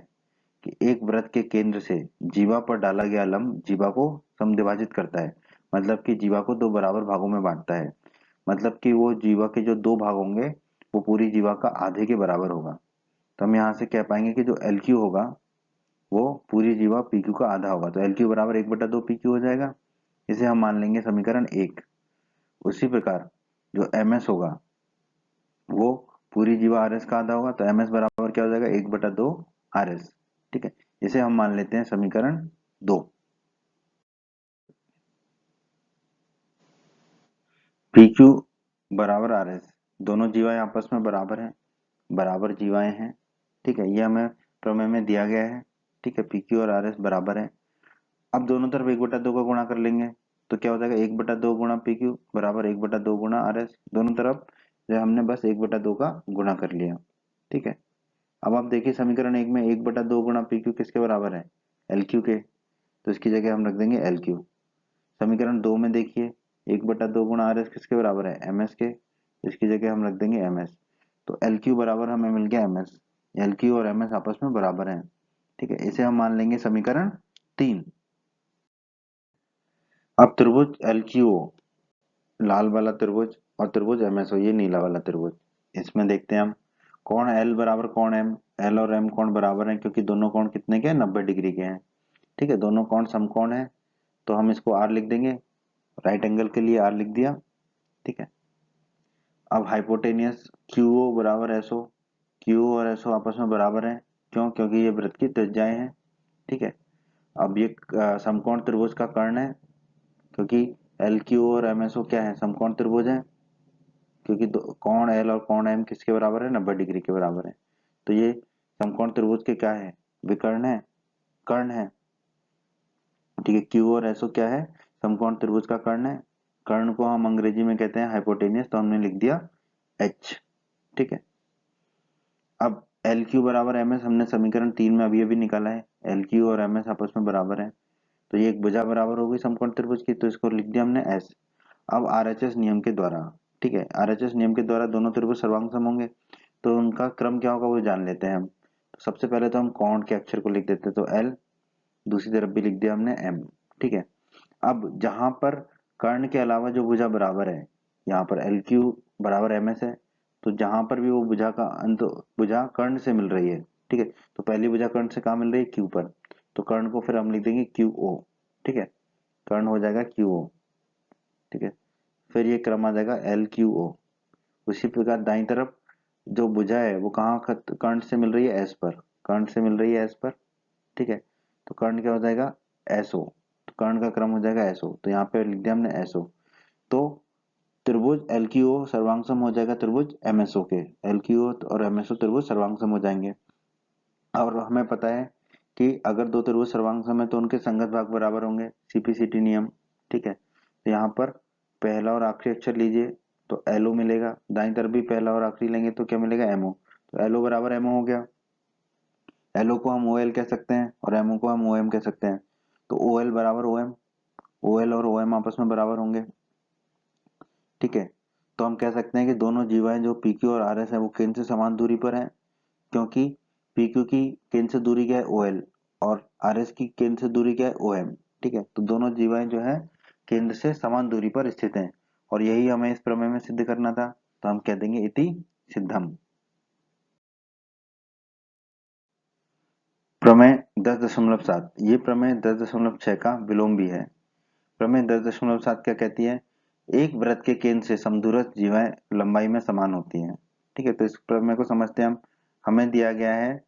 कि एक वृत्त के केंद्र से जीवा पर डाला गया लंब जीवा को समद्विभाजित करता है, मतलब कि जीवा को दो बराबर भागों में बांटता है। मतलब कि वो जीवा के जो दो भाग होंगे वो पूरी जीवा का आधे के बराबर होगा। तो हम यहाँ से कह पाएंगे कि जो LQ होगा वो पूरी जीवा PQ का आधा होगा, तो LQ बराबर 1/2 PQ हो जाएगा। इसे हम मान लेंगे समीकरण 1। उसी प्रकार जो MS होगा वो पूरी जीवा RS का आधा होगा, तो MS बराबर क्या हो जाएगा, 1/2 RS। ठीक है, इसे हम मान लेते हैं समीकरण 2। PQ बराबर RS, दोनों जीवाएं आपस में बराबर हैं, बराबर जीवाएं हैं। ठीक है, ये हमें प्रमेय में दिया गया है। ठीक है, PQ और RS बराबर है। अब दोनों तरफ 1/2 का गुणा कर लेंगे, तो क्या हो जाएगा, 1/2 गुणा PQ बराबर 1/2 गुणा RS। दोनों तरफ जो हमने बस 1/2 का गुणा कर लिया। ठीक है, अब आप देखिए समीकरण 1 में 1/2 गुणा PQ किसके बराबर है, LQ के, तो इसकी जगह हम रख देंगे LQ। समीकरण 2 में देखिए 1/2 गुणा RS किसके बराबर है, MS के, तो इसकी जगह हम रख देंगे MS। तो LQ बराबर हमें मिल गया MS। LQ और MS आपस में बराबर हैं। ठीक है, इसे हम मान लेंगे समीकरण 3। अब त्रिभुज LQO लाल वाला त्रिभुज और त्रिभुज MSO ये नीला वाला त्रिभुज, इसमें देखते हैं हम कोण L बराबर कोण M। L और M कोण बराबर हैं क्योंकि दोनों कोण कितने के हैं, 90 डिग्री के हैं। ठीक है, दोनों कोण समकोण है, तो हम इसको R लिख देंगे, राइट एंगल के लिए R लिख दिया। ठीक है, अब हाइपोटेनियस QO बराबर SO, QO और SO आपस में बराबर हैं, क्यों, क्योंकि ये वृत्त की त्रिज्याएं हैं। ठीक है, अब ये समकोण त्रिभुज का कर्ण है, क्योंकि LQ और MSO क्या है, समकोण त्रिभुज है, क्योंकि कोण L और कोण M किसके बराबर है, 90 डिग्री के बराबर है। तो ये समकोण त्रिभुज के क्या है, विकर्ण है, कर्ण है। ठीक है, क्यू और एसओ क्या है, समकोण त्रिभुज का कर्ण है। कर्ण को हम अंग्रेजी में कहते हैं हाइपोटेनियस, तो हमने लिख दिया एच। ठीक है, अब एल क्यू बराबर एम एस हमने समीकरण 3 में अभी अभी निकाला है। एल क्यू और एम एस आपस में बराबर है, तो ये एक भुजा बराबर होगी समकोण त्रिभुज की, तो इसको लिख दिया हमने एस। अब आरएचएस नियम के द्वारा, ठीक है, आरएचएस नियम के द्वारा दोनों त्रिभुज सर्वांग सम होंगे, तो उनका क्रम क्या होगा वो जान लेते हैं हम। तो सबसे पहले तो हम कोण के अक्षर को लिख देते हैं, तो एल, दूसरी तरफ भी लिख दिया हमने एम। ठीक है, अब जहां पर कर्ण के अलावा जो भुजा बराबर है, यहाँ पर एल क्यू बराबर एम एस है, तो जहां पर भी वो भुजा का अंत भुजा कर्ण से मिल रही है, ठीक है, तो पहली भुजा कर्ण से कहाँ मिल रही है, क्यू पर, तो कर्ण को फिर हम लिख देंगे क्यू ओ। ठीक है, कर्ण हो जाएगा क्यू ओ। ठीक है, फिर ये क्रम आ जाएगा एल क्यू ओ। उसी प्रकार दाईं तरफ जो भुजा है वो कहाँ कर्ण से मिल रही है, एस पर, कर्ण से मिल रही है एस पर। ठीक है, तो कर्ण क्या हो जाएगा, एसओ, तो कर्ण का क्रम हो जाएगा एसओ, तो यहाँ पे लिख दिया हमने एसओ। तो त्रिभुज एल क्यू ओ सर्वांग सम हो जाएगा त्रिभुज एमएसओ के, एल क्यू ओ और एमएसओ त्रिभुज सर्वांग सम हो जाएंगे। और हमें पता है कि अगर दो त्रिभुज सर्वांग सम है तो उनके संगत भाग बराबर होंगे, सीपीसीटी नियम। ठीक है, तो यहाँ पर पहला और आखिरी अक्षर लीजिए तो एलओ मिलेगा, दाईं तरफ भी पहला और आखिरी लेंगे तो क्या मिलेगा, एमओ। तो एलओ बराबर एमओ हो गया। एलओ को हम ओ एल कह सकते हैं और एमओ को हम ओ एम कह सकते हैं, तो ओ एल बराबर ओ एम, ओ एल और ओ एम आपस में बराबर होंगे। ठीक है, तो हम कह सकते हैं कि दोनों जीवाएं जो पी क्यू और आर एस है वो केंद्र से समान दूरी पर हैं, क्योंकि पी क्यू की केंद्र से दूरी क्या है, ओ एल, और आर एस की केंद्र से दूरी क्या है, ओ एम। ठीक है, तो दोनों जीवाएं जो है केंद्र से समान दूरी पर स्थित हैं, और यही हमें इस प्रमेय में सिद्ध करना था, तो हम कह देंगे इति सिद्धम। प्रमेय 10.7, ये प्रमेय 10.6 का विलोम भी है। प्रमेय 10.7 क्या कहती है, एक वृत्त के केंद्र से समदूरस्थ जीवाएं लंबाई में समान होती हैं। ठीक है, तो इस प्रमेय को समझते हैं हम। हमें दिया गया है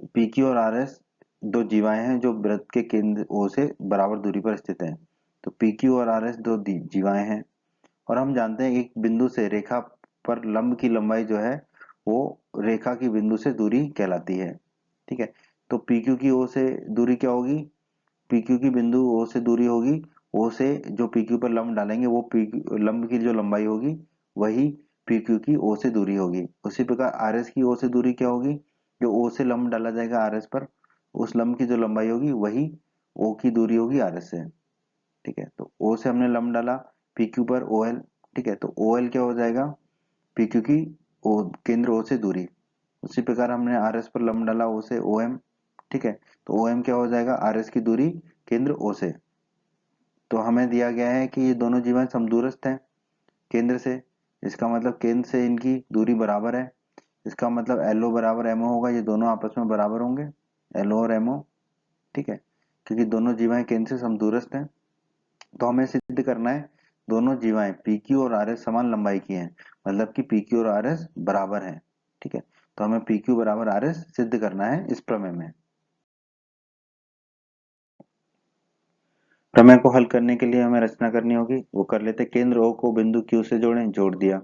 पी क्यू और आर एस दो जीवाएं हैं जो वृत्त के केंद्र ओ से बराबर दूरी पर स्थित हैं। तो पी क्यू और आर एस दो जीवाएं हैं, और हम जानते हैं एक बिंदु से रेखा पर लंब की लंबाई जो है वो रेखा की बिंदु से दूरी कहलाती है। ठीक है, तो पी क्यू की ओ से दूरी क्या होगी, पी क्यू की बिंदु ओ से दूरी होगी, ओ से जो पी क्यू पर लंब डालेंगे वो पी लंब की जो लंबाई होगी वही पी क्यू की ओ से दूरी होगी। उसी प्रकार आर एस की ओ से दूरी क्या होगी, जो ओ से लंब डाला जाएगा आर एस पर, उस लंब की जो लंबाई होगी वही ओ की दूरी होगी आर एस से। ठीक है, तो ओ से हमने लंब डाला पी क्यू पर ओ एल। ठीक है, तो ओ एल क्या हो जाएगा, पी क्यू की ओ केंद्र ओ से दूरी। उसी प्रकार हमने आर एस पर लंब डाला ओ से ओ एम। ठीक है, तो ओ एम क्या हो जाएगा, आर एस की दूरी केंद्र ओ से। तो हमें दिया गया है कि ये दोनों जीवन समदूरस्थ हैं केंद्र से, इसका मतलब केंद्र से इनकी दूरी बराबर है, इसका मतलब एलओ बराबर एमओ होगा, ये दोनों आपस में बराबर होंगे, एलओ और एमओ। ठीक है, क्योंकि दोनों जीवाएं केंद्र से समदूरस्थ हैं, तो हमें सिद्ध करना है दोनों जीवाएं पी क्यू और आर एस समान लंबाई की हैं, मतलब कि पी क्यू और आर एस बराबर हैं। ठीक है, तो हमें पी क्यू बराबर आर एस सिद्ध करना है इस प्रमेय में। प्रमेय को हल करने के लिए हमें रचना करनी होगी, वो कर लेते। केंद्र ओ को बिंदु क्यू से जोड़ें, जोड़ दिया।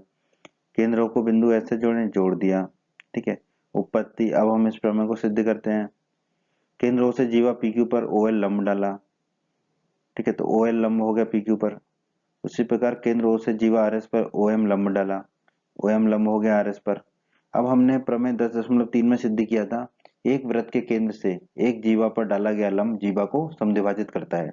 केंद्र ओ को बिंदु एस से जोड़ें, जोड़ दिया। ठीक है, उत्पत्ति, अब हम इस प्रमेय को सिद्ध करते हैं। केंद्र ओ से जीवा पी क्यू पर ओ एल लंब डाला। ठीक है, तो ओ एल लंब हो गया पी क्यू पर। उसी प्रकार केंद्र ओ से जीवा आर एस पर ओ एम लंब डाला, ओ एम लंब हो गया आर एस पर। अब हमने प्रमेय 10.3 में सिद्ध किया था, एक वृत्त के केंद्र से एक जीवा पर डाला गया लंब जीवा को समद्विभाजित करता है।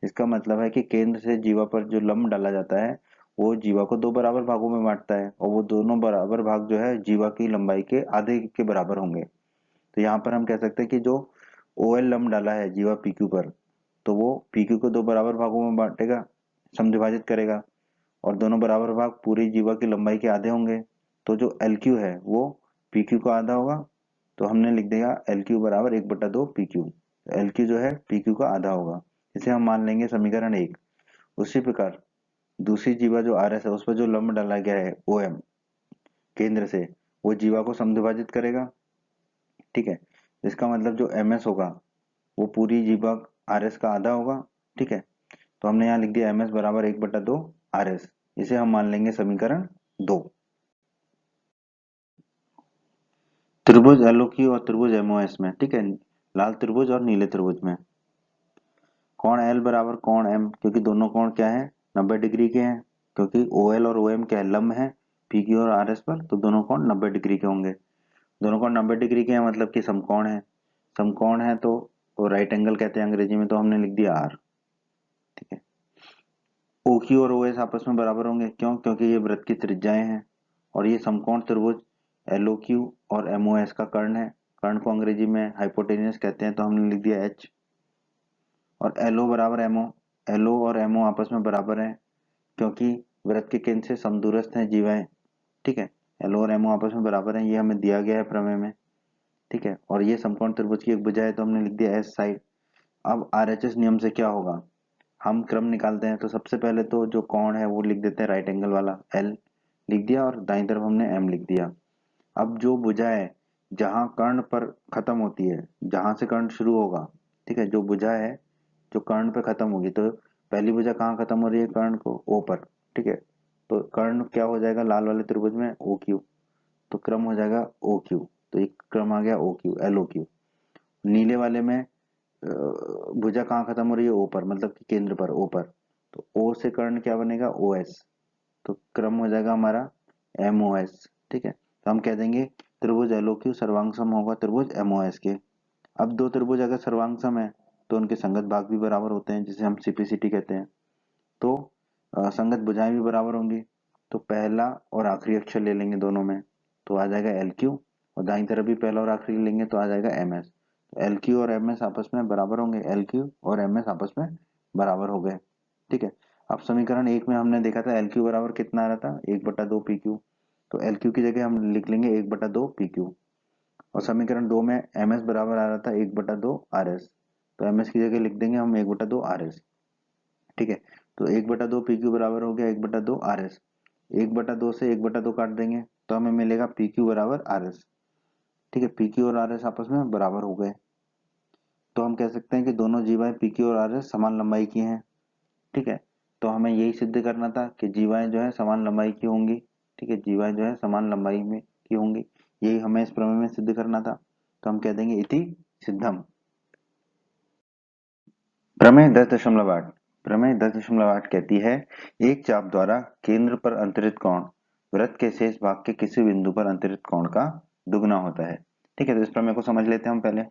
इसका मतलब है कि केंद्र से जीवा पर जो लंब डाला जाता है वो जीवा को दो बराबर भागों में बांटता है, और वो दोनों बराबर भाग जो है जीवा की लंबाई के आधे के बराबर होंगे। तो यहाँ पर हम कह सकते हैं कि जो ओ एल लंब डाला है जीवा पी क्यू पर, तो वो पी क्यू को दो बराबर भागों में बांटेगा, समद्विभाजित करेगा, और दोनों बराबर भाग पूरी जीवा की लंबाई के आधे होंगे। तो जो एल क्यू है वो पी क्यू का आधा होगा, तो हमने लिख दिया एल क्यू बराबर 1/2 पी क्यू। एल क्यू जो है पी क्यू का आधा होगा, इसे हम मान लेंगे समीकरण 1। उसी प्रकार दूसरी जीवा जो आर एस है उस पर जो लंब डाला गया है ओ एम केंद्र से, वो जीवा को समद्विभाजित करेगा। ठीक है, इसका मतलब जो एम एस होगा वो पूरी जीवा आर एस का आधा होगा। ठीक है, तो हमने यहाँ लिख दिया एम एस बराबर 1/2 आर एस, इसे हम मान लेंगे समीकरण 2। त्रिभुज एलओक्यू और त्रिभुज एमओएस में, ठीक है, लाल त्रिभुज और नीले त्रिभुज में कोण एल बराबर कोण एम, क्योंकि दोनों कोण क्या है 90 डिग्री के हैं, क्योंकि ओ एल और ओ एम क्या है लंब है पी क्यू और आर एस पर, तो दोनों कोण 90 डिग्री के होंगे। दोनों कोण 90 डिग्री के हैं मतलब कि समकोण है, समकोण है तो राइट एंगल कहते हैं अंग्रेजी में, तो हमने लिख दिया आर। ठीक है, ओ क्यू और ओ एस आपस में बराबर होंगे, क्यों, क्योंकि ये वृत्त की त्रिज्याएं हैं, और ये समकोण त्रिभुज एल ओ क्यू और एम ओ एस का कर्ण है। कर्ण को अंग्रेजी में हाइपोटेन्यूस कहते हैं, तो हमने लिख दिया एच। और एल ओ बराबर एम ओ, एल ओ और एम ओ आपस में बराबर हैं, क्योंकि वृत्त के केंद्र से समदूरस्थ हैं जीवाएं। ठीक है, एल ओ और एम ओ आपस में बराबर हैं, ये हमें दिया गया है प्रमेय में। ठीक है, और ये समकोण त्रिभुज की एक भुजा है, तो हमने लिख दिया एस साइड। अब आरएचएस नियम से क्या होगा, हम क्रम निकालते हैं, तो सबसे पहले तो जो कोण है वो लिख देते हैं राइट एंगल वाला एल लिख दिया, और दाईं तरफ हमने एम लिख दिया। अब जो भुजा है जहां कर्ण पर खत्म होती है, जहां से कर्ण शुरू होगा, ठीक है, जो भुजा है जो कर्ण पे खत्म होगी, तो पहली भुजा कहाँ खत्म हो रही है कर्ण को ओ पर। ठीक है, तो कर्ण क्या हो जाएगा लाल वाले त्रिभुज में ओ क्यू, तो क्रम हो जाएगा ओ क्यू, तो एक क्रम आ गया O Q L O Q. नीले वाले में भुजा कहाँ खत्म हो रही है ओ पर, मतलब कि केंद्र पर ओ पर, तो ओ से कर्ण क्या बनेगा ओ एस, तो क्रम हो जाएगा हमारा एम ओ एस। ठीक है, तो हम कह देंगे त्रिभुज एल ओ क्यू सर्वांग सम होगा त्रिभुज एम ओ एस के। अब दो त्रिभुज अगर सर्वांग सम है तो उनके संगत भाग भी बराबर होते हैं, जिसे हम सीपीसीटी कहते हैं। तो संगत भुजाएं भी बराबर होंगी, तो पहला और आखिरी अक्षर ले लेंगे दोनों में, तो आ जाएगा एल क्यू, और दाईं तरफ भी पहला और आखिरी लेंगे तो आ जाएगा एम एस। तो एल क्यू और एम एस आपस में बराबर होंगे, एल क्यू और एम एस आपस में बराबर हो गए। ठीक है, अब समीकरण एक में हमने देखा था एल क्यू बराबर कितना आ रहा था 1/2 पी क्यू, तो एल क्यू की जगह हम लिख लेंगे 1/2 पी क्यू। और समीकरण दो में एम एस बराबर आ रहा था 1/2 आर एस, तो एम एस की जगह लिख देंगे हम 1/2 आर एस। ठीक है, तो 1/2 पी क्यू बराबर हो गया 1/2 आर एस। 1/2 से 1/2 काट देंगे तो हमें मिलेगा पी क्यू बराबर आर एस। ठीक है, पी क्यू और आर एस आपस में बराबर हो गए, तो हम कह सकते हैं कि दोनों जीवाएं पी क्यू और आर एस समान लंबाई की हैं। ठीक है, तो हमें यही सिद्ध करना था कि जीवाएं जो है समान लंबाई की होंगी। ठीक है, जीवाएं जो है समान लंबाई में की होंगी, यही हमें इस प्रमेय में सिद्ध करना था, तो हम कह देंगे इति सिद्धम। प्रमेय 10.8, प्रमेय 10.8 कहती है एक चाप द्वारा केंद्र पर अंतरित कोण वृत्त के शेष भाग के किसी बिंदु पर अंतरित कोण का दुगना होता है। ठीक है, तो इस प्रमेय को समझ लेते हैं हम पहले।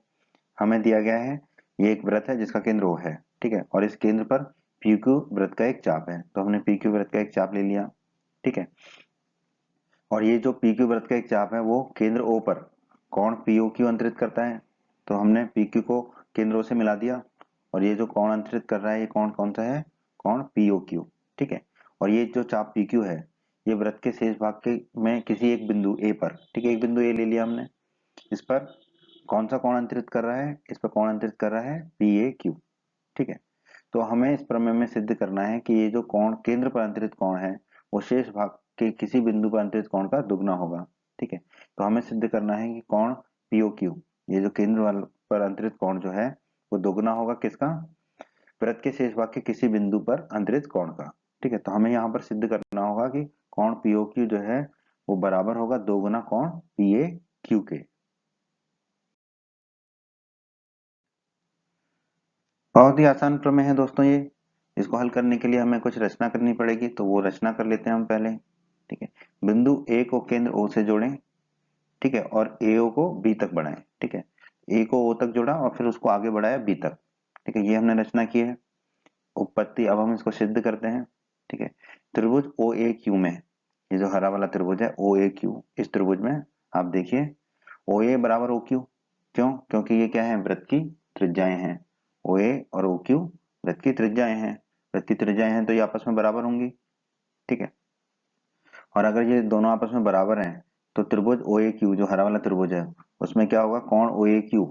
हमें दिया गया है ये एक वृत्त है जिसका केंद्र O है। ठीक है, और इस केंद्र पर PQ वृत्त का एक चाप है, तो हमने PQ वृत्त का एक चाप ले लिया। ठीक है, और ये जो PQ वृत्त का एक चाप है वो केंद्र O पर कोण POQ अंतरित करता है, तो हमने PQ को केंद्र O से मिला दिया, और ये जो कोण अंतरित कर रहा है ये कोण कौन सा है, कोण POQ। ठीक है, और ये जो चाप PQ है ये वृत्त के शेष भाग के में किसी एक बिंदु A पर, ठीक है, एक बिंदु A ले लिया हमने, इस पर कौन सा कोण अंतरित कर रहा है, इस पर कोण अंतरित कर रहा है PAQ। ठीक है, तो हमें इस प्रमेय में सिद्ध करना है कि ये जो कोण केंद्र पर अंतरित कोण है वो शेष भाग के किसी बिंदु पर अंतरित कोण का दुगना होगा। ठीक है, तो हमें सिद्ध करना है कि कोण POQ, ये जो केंद्र पर अंतरित कोण जो है वो दोगुना होगा किसका, वृत्त के शेष भाग के किसी बिंदु पर अंतरित कोण का। ठीक है, तो हमें यहाँ पर सिद्ध करना होगा कि कोण POQ जो है वो बराबर होगा दोगुना कोण PAQ के। बहुत ही आसान प्रमेय है दोस्तों ये, इसको हल करने के लिए हमें कुछ रचना करनी पड़ेगी, तो वो रचना कर लेते हैं हम पहले। ठीक है, बिंदु ए को केंद्र ओ से जोड़ें। ठीक है, और एओ को बी तक बढ़ाएं। ठीक है, ए को ओ तक जोड़ा और फिर उसको आगे बढ़ाया बी तक। ठीक है, ये हमने रचना की है उत्पत्ति। अब हम इसको सिद्ध करते हैं। ठीक है, त्रिभुज ओ ए क्यू में, ये जो हरा वाला त्रिभुज है ओ ए क्यू, इस त्रिभुज में आप देखिए ओ ए बराबर ओ क्यू, क्यों, क्योंकि ये क्या है वृत्त की त्रिज्याएं हैं, ओ ए और ओ क्यू वृत्त की त्रिज्याएं हैं, वृत्त की त्रिज्याएं हैं तो ये आपस में बराबर होंगी। ठीक है, और अगर ये दोनों आपस में बराबर हैं तो त्रिभुज ओ ए क्यू जो हरा वाला त्रिभुज है उसमें क्या होगा कोण ओ ए क्यू।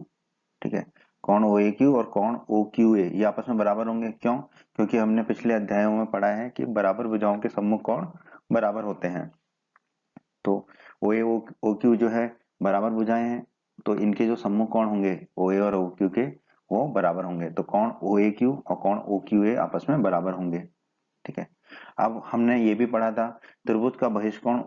ठीक है, कोण ओ ए क्यू और कोण ओ क्यू ए ये आपस में बराबर होंगे, क्यों, क्योंकि हमने पिछले अध्यायों में पढ़ा है कि बराबर भुजाओं के सम्मुख कोण बराबर होते हैं। तो ओ ए ओ क्यू जो है बराबर भुजाएं हैं, तो इनके जो सम्मुख कोण होंगे ओ ए और ओ क्यू के वो बराबर होंगे, तो कोण ओ ए क्यू और कोण ओ क्यू ए आपस में बराबर होंगे। ठीक है, अब हमने ये भी पढ़ा था त्रिभुज का बहिष्कोण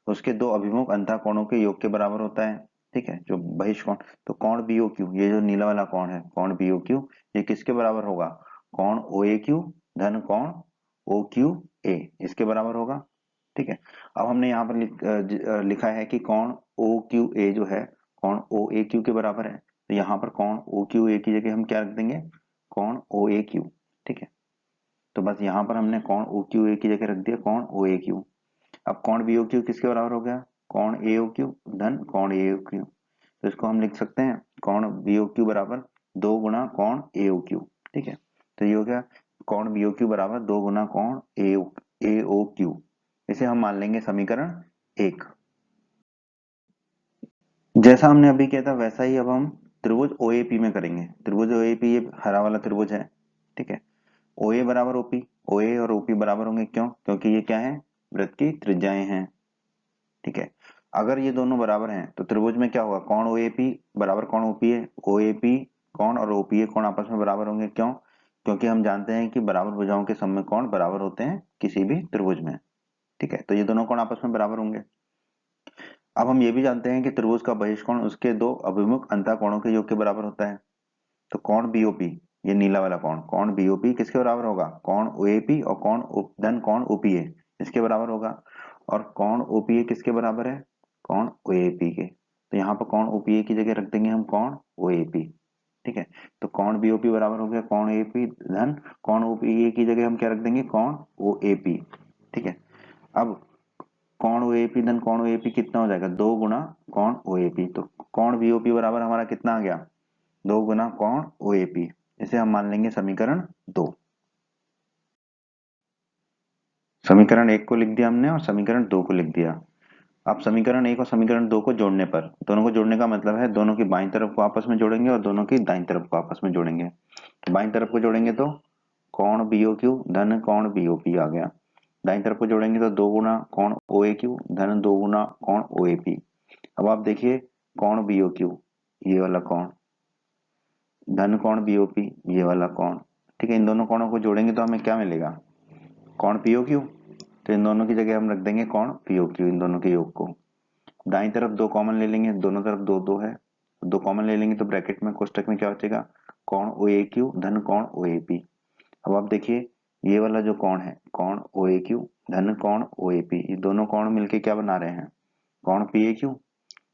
उसके दो अभिमुख अंतः कोणों के योग के बराबर होता है। ठीक है, जो बहिष्कोण, तो कोण BOQ, ये जो नीला वाला कोण है कोण BOQ, ये किसके बराबर होगा? कोण OAQ धन कोण OQA, इसके बराबर होगा। ठीक है, अब हमने यहाँ पर लिखा है कि कोण OQA जो है कोण OAQ के बराबर है, तो यहाँ पर कोण OQA की जगह हम क्या रख देंगे? कोण OAQ। ठीक है, तो बस यहाँ पर हमने कोण OQA की जगह रख दिया कोण OAQ। अब कोण BOQ किसके बराबर हो गया? कोण AOQ धन कोण AOQ, तो इसको हम लिख सकते हैं कोण BOQ बराबर 2 गुना कोण AOQ। ठीक है, तो ये हो गया कोण BOQ बराबर 2 गुना कोण AOQ। इसे हम मान लेंगे समीकरण 1। जैसा हमने अभी किया था वैसा ही अब हम त्रिभुज OAP में करेंगे। त्रिभुज OAP ये हरा वाला त्रिभुज है। ठीक है, OA बराबर OP, OA और OP बराबर होंगे, क्यों? क्योंकि ये क्या है? वृत्त की त्रिज्याएं हैं। ठीक है, अगर ये दोनों बराबर हैं तो त्रिभुज में क्या होगा? कोण OAP बराबर कोण OPA, OAP कोण और OPA कोण आपस में बराबर होंगे, क्यों? क्योंकि हम जानते हैं कि बराबर भुजाओं के सममित कोण बराबर होते हैं किसी भी त्रिभुज में। ठीक है, तो ये दोनों कोण आपस में बराबर होंगे। अब हम ये भी जानते हैं कि त्रिभुज का बहिष्कोण उसके दो अभिमुख अंतःकोणों के योग के बराबर होता है। तो कोण BOP, ये नीला वाला कोण, कोण BOP किसके बराबर होगा? कोण OAP और धन कोण OPA, इसके बराबर होगा। और कोण OPA किसके बराबर है? कोण OAP के, तो यहाँ पर कोण OPA की जगह रख देंगे हम कोण OAP। ठीक है, तो कोण BOP बराबर हो गया कोण OAP धन कोण OPA की जगह हम क्या रख देंगे? कोण OAP। ठीक है, अब कोण OAP धन कोण OAP कितना हो जाएगा? 2 गुना कोण OAP, तो कोण BOP बराबर हमारा कितना आ गया? 2 गुना कोण OAP। इसे हम मान लेंगे समीकरण 2। समीकरण 1 को लिख दिया हमने और समीकरण 2 को लिख दिया। अब समीकरण 1 और समीकरण 2 को जोड़ने पर, दोनों को जोड़ने का मतलब है दोनों की बाईं तरफ को आपस में जोड़ेंगे और दोनों की दाईं तरफ को आपस में जोड़ेंगे। तो बाईं तरफ को जोड़ेंगे तो कोण BOQ धन कोण BOP आ गया। दाईं तरफ को जोड़ेंगे तो 2 गुना कोण OAQ धन 2 गुना कोण OAP। अब आप देखिए कोण BOQ, ये वाला कोण धन कोण BOP, ये वाला कोण। ठीक है, इन दोनों कोणों को जोड़ेंगे तो हमें क्या मिलेगा? कोण POQ, तो इन दोनों की जगह हम रख देंगे कोण POQ, इन दोनों के योग को। दाईं तरफ 2 कॉमन ले लेंगे, दोनों तरफ 2 2 है, 2 कॉमन ले लेंगे तो ब्रैकेट में कोष्टक में क्या बचेगा? कोण OAQ धन कोण OAP। अब आप देखिए ये वाला जो कोण है कोण OAQ धन कोण OAP, ये दोनों कोण मिलके क्या बना रहे हैं? कोण PAQ,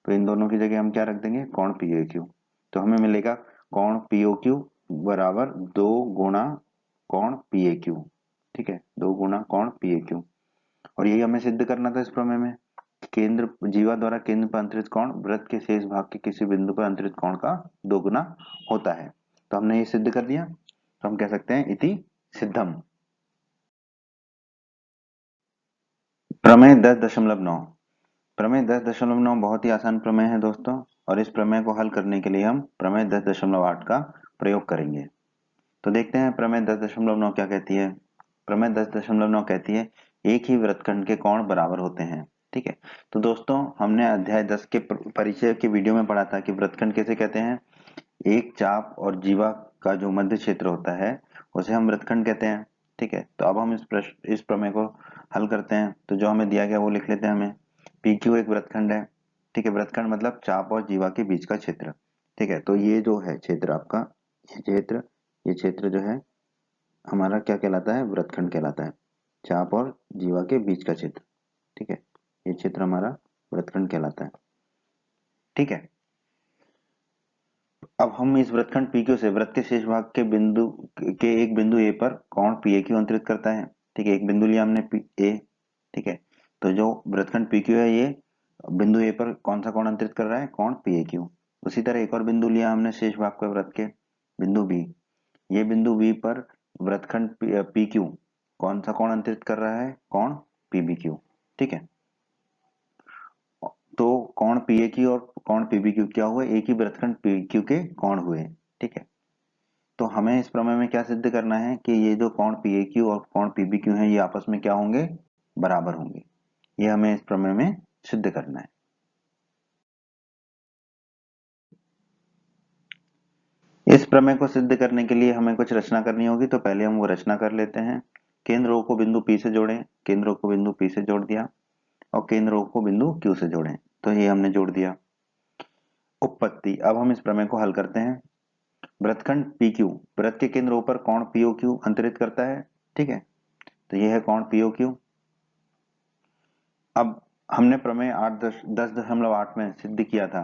तो इन दोनों की जगह हम क्या रख देंगे? कोण PAQ। तो हमें मिलेगा कोण POQ बराबर 2 गुना कोण PAQ। ठीक है, 2 गुना कोण PAQ, और यही हमें सिद्ध करना था इस प्रमेय में। केंद्र जीवा द्वारा केंद्र पर अंतरित कोण वृत्त के शेष भाग के किसी बिंदु पर अंतरित कोण का 2 गुना होता है। तो हमने ये सिद्ध कर दिया, तो हम कह सकते हैं इति सिद्धम। प्रमेय 10.9। प्रमेय 10.9 बहुत ही आसान प्रमेय है दोस्तों, और इस प्रमेय को हल करने के लिए हम प्रमेय 10.8 का प्रयोग करेंगे। तो देखते हैं प्रमेय 10.9 क्या कहती है। प्रमेय 10.9 कहती है एक ही वृत्तखंड के कोण बराबर होते हैं। ठीक है, तो दोस्तों हमने अध्याय 10 के परिचय के वीडियो में पढ़ा था कि वृत्तखंड कैसे कहते हैं? एक चाप और जीवा का जो मध्य क्षेत्र होता है उसे हम वृत्तखंड कहते हैं। ठीक है, तो अब हम इस प्रमेय को हल करते हैं। तो जो हमें दिया गया वो लिख लेते हैं। हमें PQ एक वृत्तखंड है। ठीक है, वृत्तखंड मतलब चाप और जीवा के बीच का क्षेत्र। ठीक है, तो ये जो है क्षेत्र आपका, ये क्षेत्र जो है हमारा क्या कहलाता है? वृत्तखंड कहलाता है, चाप और जीवा के बीच का क्षेत्र। ठीक है, ये क्षेत्र हमारा वृत्तखंड कहलाता है। ठीक है, अब हम इस वृत्तखंड PQ से वृत्त के शेष भाग के एक बिंदु A पर कोण PAQ अंतरित करता है। ठीक है, एक बिंदु लिया हमने A। ठीक है, तो जो वृत्तखंड PQ है ये बिंदु A पर कौन सा कोण अंतरित कर रहा है? कोण PAQ। उसी तरह एक और बिंदु लिया हमने शेष भाग के वृत्त के, बिंदु B। ये बिंदु B पर वृत्तखंड PQ कौन सा कोण अंतरित कर रहा है? कोण PBQ। ठीक है, तो कोण PAQ और कोण PBQ क्या हुए? एक ही वृत्तखंड PQ के कोण हुए। ठीक है, तो हमें इस प्रमेय में क्या सिद्ध करना है कि ये जो कोण PAQ और कोण PBQ हैं ये आपस में क्या होंगे? बराबर होंगे। ये हमें इस प्रमेय में सिद्ध करना है। इस प्रमेय को सिद्ध करने के लिए हमें कुछ रचना करनी होगी, तो पहले हम वो रचना कर लेते हैं। केंद्र O को बिंदु P से जोड़ें, केंद्र O को बिंदु P से जोड़ दिया, और केंद्र O को बिंदु Q से जोड़ें, तो ये हमने जोड़ दिया। उपपत्ति। अब हम इस प्रमेय को हल करते हैं। वृत्तखंड PQ, वृत्त के केंद्र ऊपर कोण POQ अंतरित करता है। ठीक है, तो यह है कोण POQ। अब हमने प्रमेय 10.8 में सिद्ध किया था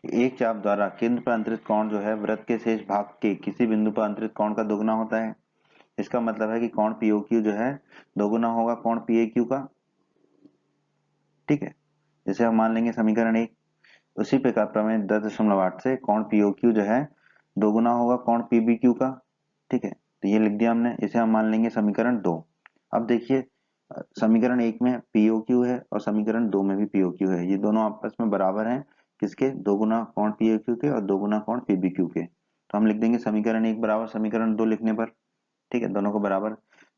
कि एक चाप द्वारा केंद्र पर अंतरित कोण जो है वृत्त के शेष भाग के किसी बिंदु पर अंतरित कोण का दोगुना होता है। इसका मतलब है कि कोण POQ जो है दोगुना होगा कोण PAQ का। ठीक है, जैसे हम मान लेंगे समीकरण 1, उसी प्रकार प्रमेय 10.8 से कोण POQ जो है दोगुना होगा कोण PBQ का। ठीक है, तो ये लिख दिया हमने, इसे हम मान लेंगे समीकरण 2। अब देखिए समीकरण 1 में POQ है और समीकरण 2 में भी POQ है, ये दोनों आपस में बराबर हैं। किसके? दोगुना कोण POQ के और दोगुना कोण PBQ के। तो हम लिख देंगे समीकरण 1 बराबर समीकरण 2 लिखने पर। ठीक है, दोनों को बराबर,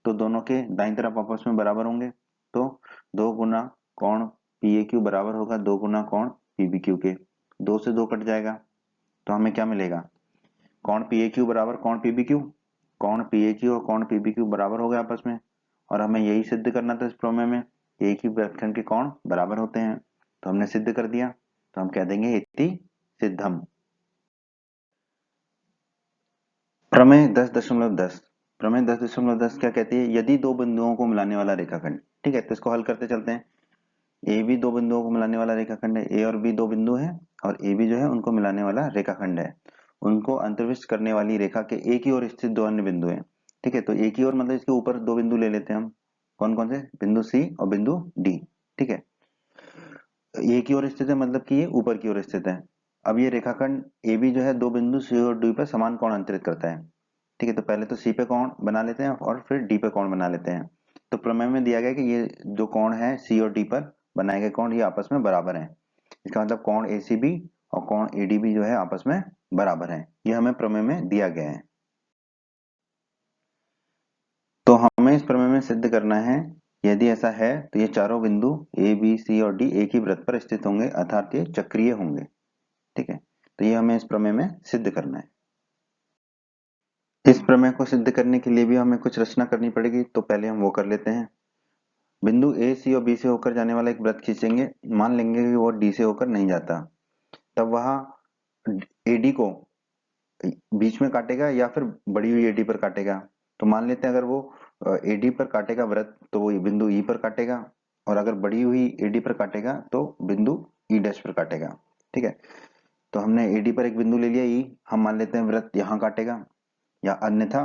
तो दोनों के दाईं तरफ आपस में बराबर होंगे, तो 2 गुना कोण PAQ बराबर होगा 2 गुना कोण PBQ के। 2 से 2 कट जाएगा, तो हमें क्या मिलेगा? कोण PAQ बराबर कोण PBQ। कोण PAQ और कोण PBQ बराबर हो गए आपस में, और हमें यही सिद्ध करना था इस प्रमेय में, एक ही वृत्तखंड के कोण बराबर होते हैं। तो हमने सिद्ध कर दिया, तो हम कह देंगे इति सिद्धम। प्रमेय 10.10, प्रमेय 10.10 क्या कहती है? यदि दो बिंदुओं को मिलाने वाला रेखाखंड, ठीक है, तो इसको हल करते चलते हैं। ए बी दो बिंदुओं को मिलाने वाला रेखाखंड है, ए और बी दो बिंदु हैं, और ए बी जो है उनको मिलाने वाला रेखाखंड है। उनको अंतर्विष्ट करने वाली रेखा के एक ही ओर स्थित दो अन्य बिंदु हैं। ठीक है, तो एक ही ओर मतलब इसके ऊपर दो बिंदु ले लेते हैं हम। कौन कौन से? बिंदु सी और बिंदु डी। ठीक है, एक ही ओर स्थित है मतलब कि ये ऊपर की ओर स्थित है। अब ये रेखाखंड ए बी जो है दो बिंदु सी और डी पर समान कोण अंतरित करता है। ठीक है, तो पहले तो सी पे कोण बना लेते हैं और फिर डी पे कोण बना लेते हैं। तो प्रमेय में दिया गया कि ये जो कोण है सी और डी पर बनाए गए कोण ये आपस में बराबर हैं। इसका मतलब कोण ACB और कोण ADB जो है आपस में बराबर हैं। ये हमें प्रमेय में दिया गया है। तो हमें इस प्रमेय में सिद्ध करना है, यदि ऐसा है तो ये चारों बिंदु A, B, C और D एक ही वृत्त पर स्थित होंगे, अर्थात ये चक्रीय होंगे। ठीक है, तो ये हमें इस प्रमेय में सिद्ध करना है। इस प्रमेय को सिद्ध करने के लिए भी हमें कुछ रचना करनी पड़ेगी, तो पहले हम वो कर लेते हैं। बिंदु A, C और B से होकर जाने वाला एक वृत्त खींचेंगे। मान लेंगे कि वो D से होकर नहीं जाता, तब वहां AD को बीच में काटेगा या फिर बड़ी हुई एडी पर काटेगा। तो मान लेते हैं अगर वो एडी पर काटेगा वृत्त तो वो बिंदु ई पर काटेगा, और अगर बड़ी हुई एडी पर काटेगा तो बिंदु ई डैश पर काटेगा। ठीक है, तो हमने एडी पर एक बिंदु ले लिया ई, हम मान लेते हैं वृत्त यहाँ काटेगा, या अन्यथा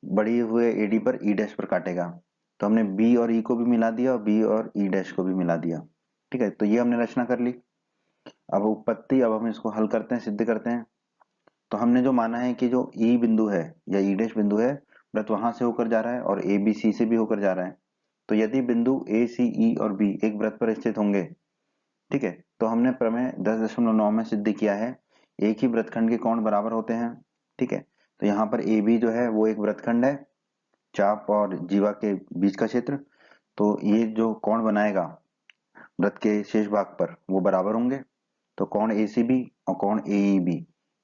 बड़ी हुए एडी पर ई डैश पर काटेगा। तो हमने बी और ई को भी मिला दिया और बी और ई डैश को भी मिला दिया। ठीक है, तो ये हमने रचना कर ली। अब उत्पत्ति, अब हम इसको हल करते हैं, सिद्ध करते हैं। तो हमने जो माना है कि जो ई बिंदु है या ई डैश बिंदु है, वृत्त वहां से होकर जा रहा है और ए बी सी से भी होकर जा रहा है। तो यदि बिंदु ए सी ई और बी एक वृत्त पर स्थित होंगे, ठीक है, तो हमने प्रमेय 10.9 में सिद्ध किया है एक ही वृत्तखंड के कोण बराबर होते हैं। ठीक है, तो यहाँ पर ए बी जो है वो एक वृत्तखंड है, चाप और जीवा के बीच का क्षेत्र। तो ये जो कोण बनाएगा वृत्त के शेष भाग पर वो बराबर होंगे। तो कोण ACB और कोण AEB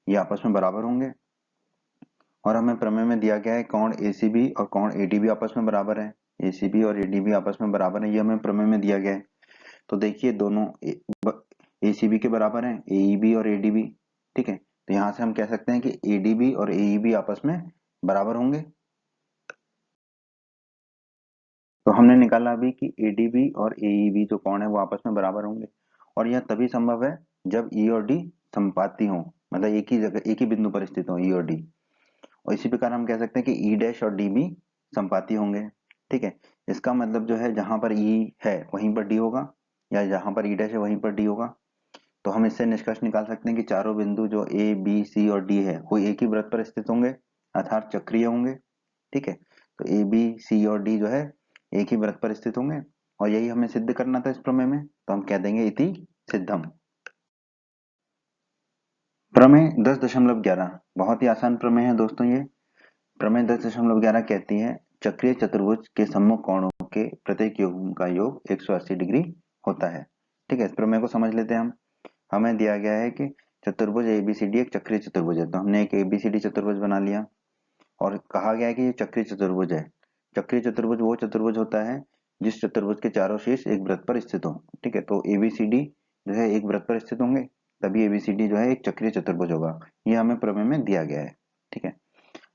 ये आपस में बराबर होंगे, और हमें प्रमेय में दिया गया है कोण ACB और कोण ADB आपस में बराबर है। ACB और ADB आपस में बराबर है, ये हमें प्रमेय में दिया गया है। तो देखिए दोनों ACB के बराबर हैं, AEB और ADB। ठीक है, तो यहां से हम कह सकते हैं कि ADB और AEB आपस में बराबर होंगे। तो हमने निकाला अभी कि ADB और AEB जो कोण है वो आपस में बराबर होंगे, और यह तभी संभव है जब E और D संपाती हों, मतलब एक ही जगह एक ही बिंदु पर स्थित हो E और D। और इसी प्रकार हम कह सकते हैं कि E डैश और D भी संपाती होंगे। ठीक है, इसका मतलब जो है जहां पर E है वहीं पर D होगा, या जहां पर E डैश है वहीं पर D होगा। तो हम इससे निष्कर्ष निकाल सकते हैं कि चारों बिंदु जो A, B, C और D है वो एक ही वृत्त पर स्थित होंगे, अर्थात चक्रीय होंगे। ठीक है, तो A, B, C और D जो है एक ही वृत्त पर स्थित होंगे, और यही हमें सिद्ध करना था इस प्रमेय में, तो हम कह देंगे इति सिद्धम। प्रमेय 10.11 बहुत ही आसान प्रमेय है दोस्तों ये। प्रमेय 10.11 कहती है चक्रीय चतुर्भुज के सम्मुख कोणों के प्रत्येक योग का योग 180 डिग्री होता है। ठीक है, इस प्रमेय को समझ लेते हैं हम। हमें दिया गया है कि चतुर्भुज ABCD एक चक्रीय चतुर्भुज है, तो हमने एक ABCD चतुर्भुज बना लिया, और कहा गया है कि ये चक्रीय चतुर्भुज है। चक्रीय चतुर्भुज वो चतुर्भुज होता है जिस चतुर्भुज के चारों शीर्ष एक वृत्त पर स्थित हो। ठीक है, तो ABCD जो है एक वृत्त पर स्थित होंगे, तभी एबीसीडी जो है एक चक्रीय चतुर्भुज होगा। ये हमें प्रमेय में दिया गया है। ठीक है,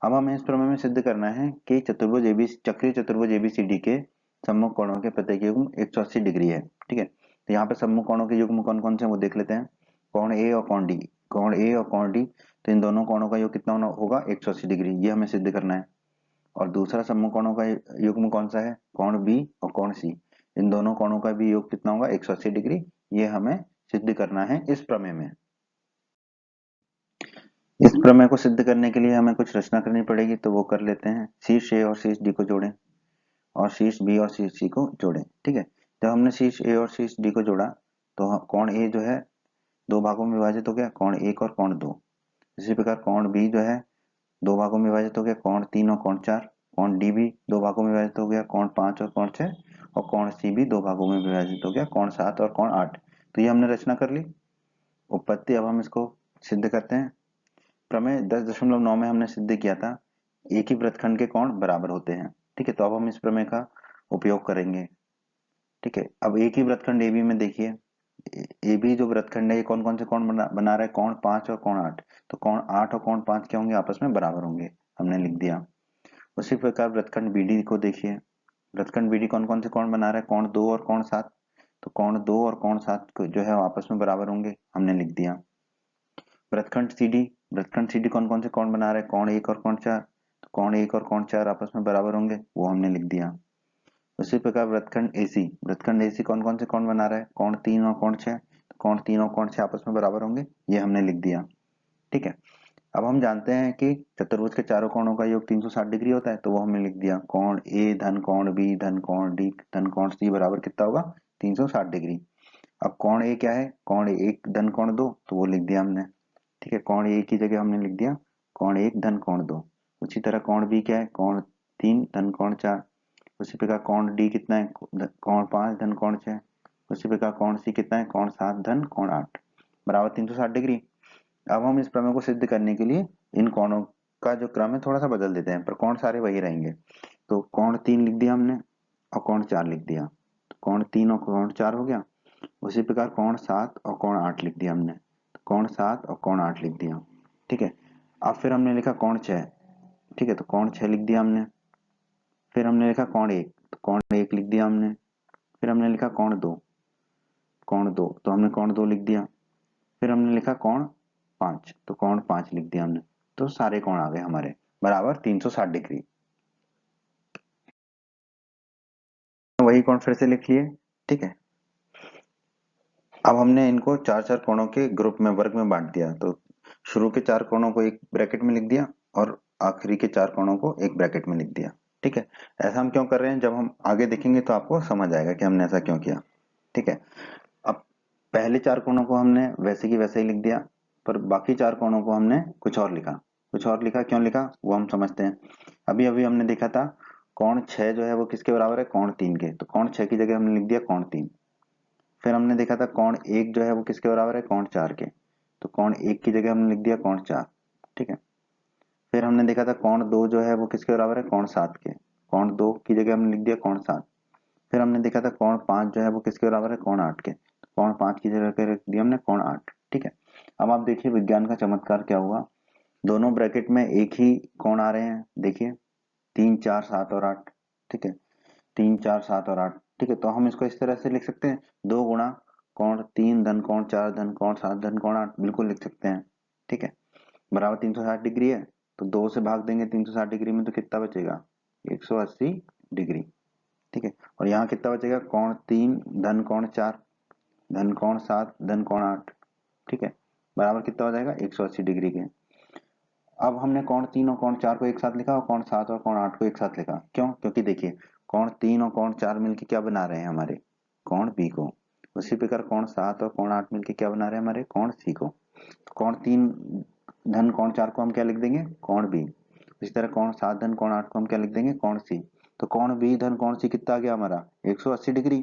अब हमें इस प्रमेय में सिद्ध करना है कि चक्रीय चतुर्भुज एबीसीडी के सम्मुख कोणों के प्रत्येक युग्म 180 डिग्री है। ठीक है, तो यहाँ पे सम्मुख कोणों के युग्म कौन कौन से वो देख लेते हैं। कोण ए और कोण डी, कोण ए और कोण डी, तो इन दोनों कोणों का योग कितना होगा 180 डिग्री, ये हमें सिद्ध करना है। और दूसरा सम्मुख कोणों का युग्म कौन सा है, कोण बी और कोण सी, इन दोनों कोणों का भी योग कितना होगा 180 डिग्री, ये हमें सिद्ध करना है इस प्रमेय में। इस प्रमेय को सिद्ध करने के लिए हमें कुछ रचना करनी पड़ेगी, तो वो कर लेते हैं। शीर्ष ए और शीर्ष डी को जोड़ें और शीर्ष बी और शीर्ष सी को जोड़ें। ठीक है, जब हमने शीर्ष ए और शीर्ष डी को जोड़ा तो कोण ए जो है दो भागों में विभाजित हो गया, कोण एक और कोण दो। इसी प्रकार कोण बी जो है दो भागों में विभाजित हो गया, कोण तीन और कोण चार। कोण डी भी दो भागों में विभाजित हो गया, कोण पांच और कोण छह। और कोण सी भी दो भागों में विभाजित हो गया, कोण सात और कोण आठ। तो ये हमने रचना कर ली उत्पत्ति। अब हम इसको सिद्ध करते हैं। प्रमेय 10.9 में हमने सिद्ध किया था एक ही वृत्तखंड के कोण बराबर होते हैं। ठीक है, तो अब हम इस प्रमेय का उपयोग करेंगे। ठीक है, अब एक ही वृत्तखंड एबी में देखिए, एबी जो वृत्तखंड है ये कौन कौन से कोण बना रहा है, कोण पांच और कोण आठ। तो कोण आठ और कोण पांच क्या होंगे, आपस में बराबर होंगे, हमने लिख दिया। उसी प्रकार वृत्तखंड बीडी को देखिए, वृत्तखंड बीडी कौन कौन से कोण बना रहा है, कोण दो और कोण सात। तो कोण दो और कोण सात जो है आपस में बराबर होंगे, हमने लिख दिया। वृत्तखंड सीडी कौन कौन से कोण बना रहे हैं, कोण एक और कोण चार। तो कोण एक और कोण चार आपस में बराबर होंगे, वो हमने लिख दिया। उसी प्रकार वृत्तखंड एसी कौन कौन से कोण बना रहा है, कोण तीन और कोण छह। तो कोण तीन और कोण छह आपस में बराबर होंगे, ये हमने लिख दिया। ठीक है, अब हम जानते हैं कि चतुर्भुज के चारों कोणों का योग 360 डिग्री होता है, तो वो हमने लिख दिया। कोण ए धन कोण बी धन कोण डी धन कोण सी बराबर कितना होगा 360 डिग्री। अब कोण ए क्या है, कोण एक धन कोण दो, तो वो लिख दिया हमने। ठीक है, कोण ए की जगह हमने लिख दिया कोण एक धन कोण दो। उसी तरह कोण बी क्या है, कोण तीन धन कोण चार। उसी प्रकार कोण डी कितना है, कोण पांच धन कोण छह। उसी प्रकार कोण सी कितना है, कोण सात धन कोण आठ बराबर 360 डिग्री। अब हम इस प्रमेय को सिद्ध करने के लिए इन कोणों का जो क्रम है थोड़ा सा बदल देते हैं, पर कोण सारे वही रहेंगे। तो कोण तीन लिख दिया हमने और कोण चार लिख दिया, तो कोण तीन और कोण चार हो गया। उसी प्रकार कोण सात और कोण आठ लिख दिया हमने, तो कोण सात और कोण आठ लिख दिया। ठीक है, अब फिर हमने लिखा कोण छह। ठीक है, तो कोण छह लिख दिया हमने। फिर हमने लिखा कोण एक, तो कोण एक लिख दिया हमने। फिर हमने लिखा कोण दो, तो हमने कोण दो लिख दिया। फिर हमने लिखा कोण पांच, तो कोण पांच लिख दिया हमने। तो सारे कोण आ गए हमारे बराबर 360 डिग्री। वही कोण फिर से लिख लिए। ठीक है, अब हमने इनको चार चार कोणों के ग्रुप में वर्ग में बांट दिया। तो शुरू के चार कोणों को एक ब्रैकेट में लिख दिया और आखिरी के चार कोणों को एक ब्रैकेट में लिख दिया। ठीक है, ऐसा हम क्यों कर रहे हैं, जब हम आगे देखेंगे तो आपको समझ आएगा कि हमने ऐसा क्यों किया। ठीक है, अब पहले चार कोणों को हमने वैसे की वैसे ही लिख दिया, पर बाकी चार कोणों को हमने कुछ और लिखा। कुछ और लिखा, क्यों लिखा वो हम समझते हैं। अभी अभी हमने देखा था कोण छह जो है वो किसके बराबर है, कोण तीन के। तो कोण छह की जगह हमने लिख दिया कोण तीन। फिर हमने देखा था कोण एक जो है वो किसके बराबर है, कोण चार के। तो कोण एक की जगह हमने लिख दिया कोण चार। ठीक है, फिर हमने देखा था कोण दो जो है वो किसके बराबर है, कोण सात के। कोण दो की जगह हमने लिख दिया कोण सात। फिर हमने देखा था कोण पांच जो है वो किसके बराबर है, कोण आठ के। तो कोण पांच की जगह पे रख दिया हमने कोण आठ। ठीक है, अब आप देखिए विज्ञान का चमत्कार क्या हुआ, दोनों ब्रैकेट में एक ही कोण आ रहे हैं। देखिए तीन चार सात और आठ। ठीक है, तीन चार सात और आठ। ठीक है, तो हम इसको इस तरह से लिख सकते हैं, दो गुणा कोण तीन धन कोण चार धन कोण सात धन कोण आठ, बिल्कुल लिख सकते हैं। ठीक है, बराबर 360 डिग्री है। तो दो से भाग देंगे 360 डिग्री में, तो कितना बचेगा 180 डिग्री। ठीक है, और यहाँ कितना बचेगा, कोण तीन धन कोण चार धन कोण सात धन कोण आठ। ठीक है, बराबर कितना हो जाएगा 180 डिग्री के। अब हमने कोण तीन और कोण चार को एक साथ लिखा और कोण सात और कोण आठ को एक साथ लिखा। क्यों, क्योंकि देखिए कोण तीन और कोण चार मिलके क्या बना रहे हैं, हमारे कोण बी को। उसी प्रकार कोण सात और कोण आठ मिलके क्या बना रहे हैं, हमारे कोण सी को। तो कोण तीन धन कोण चार को हम क्या लिख देंगे, कोण बी। इसी तरह कोण सात धन कोण आठ को हम क्या लिख देंगे, कोण सी। तो कोण बी धन कोण सी कितना आ गया हमारा 180 डिग्री।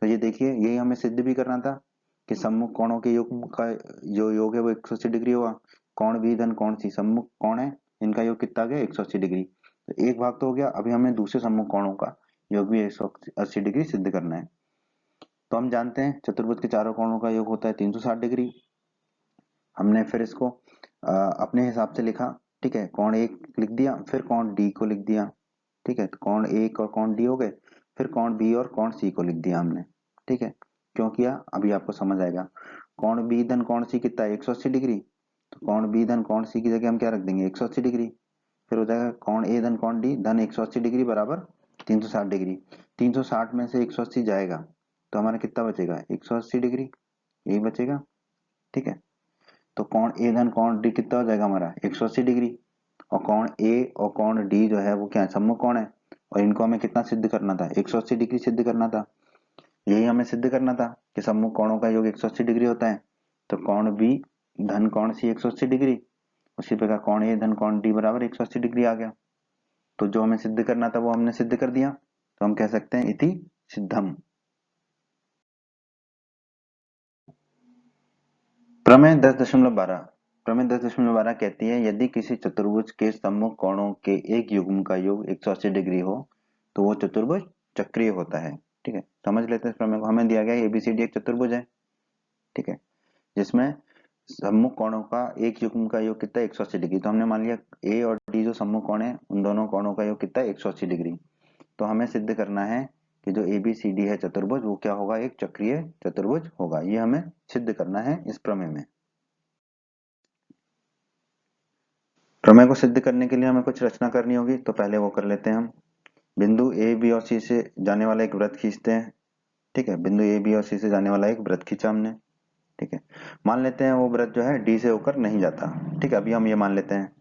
तो ये देखिए यही हमें सिद्ध भी करना था कि सम्मुख कोणों के योग का जो योग है वो 180 डिग्री होगा। कोण बी धन कोण सी सम्मुख कोण है, इनका योग कितना आ गया 180 डिग्री। तो एक भाग तो हो गया, अभी हमें दूसरे सम्मुख कोणों का योग भी 180 डिग्री सिद्ध करना है। तो हम जानते हैं चतुर्भुज के चारों कोणों का योग होता है 360 डिग्री। हमने फिर इसको अपने हिसाब से लिखा, ठीक है, कोण ए लिख दिया, फिर कोण डी को लिख दिया, ठीक है, तो कोण ए और कोण डी हो गए, फिर कोण बी और कोण सी को लिख दिया हमने, ठीक है। क्यों किया अभी आपको समझ आएगा। कोण बी धन कोण सी कितना है 180 डिग्री, तो कोण बी धन कोण सी की जगह हम क्या रख देंगे 180 डिग्री। फिर हो जाएगा कोण ए धन कोण डी धन 180 डिग्री बराबर 360 डिग्री। 360 में से 180 जाएगा तो हमारा कितना बचेगा 180 डिग्री, यही बचेगा, ठीक है। तो कोण ए धन कोण डी कितना हो जाएगा हमारा 180 डिग्री, और कोण ए और कोण डी जो है वो क्या है सम्मुख कोण है, और इनको हमें कितना सिद्ध करना था 180 डिग्री सिद्ध करना था। यही हमें सिद्ध करना था कि सम्मुख कोणों का योग 180 डिग्री होता है। तो कोण बी धन कोण सी 180 डिग्री, उसी प्रकार कोण ए धन कोण डी बराबर 180 डिग्री आ गया। तो जो हमें सिद्ध करना था वो हमने सिद्ध कर दिया, तो हम कह सकते हैं इति सिद्धम। प्रमेय 10.12 प्रमेय 10.12 कहती है यदि किसी चतुर्भुज के सम्मुख कोणों के एक युग्म का योग 180 डिग्री हो तो वो चतुर्भुज चक्रीय होता है, ठीक है। समझ लेते हैं इस प्रमेय को। हमें दिया गया एबीसीडी एक चतुर्भुज है, ठीक है, जिसमें सम्मुख कोणों का एक युग्म का योग कितना है 180 डिग्री। तो हमने मान लिया ए और डी जो सम्मुख कोण है उन दोनों कोणों का योग कितना है 180 डिग्री। तो हमें सिद्ध करना है कि जो एबीसीडी है चतुर्भुज वो क्या होगा एक चक्रीय चतुर्भुज होगा। ये हमें सिद्ध करना है इस प्रमेय में। प्रमेय को सिद्ध करने के लिए हमें कुछ रचना करनी होगी, तो पहले वो कर लेते हैं हम। बिंदु ए बी और सी से जाने वाला एक वृत्त खींचते हैं, ठीक है। बिंदु ए बी और सी से जाने वाला एक वृत्त खींचा हमने, ठीक है। मान लेते हैं वो वृत्त जो है डी से होकर नहीं जाता, ठीक है। अभी हम ये मान लेते हैं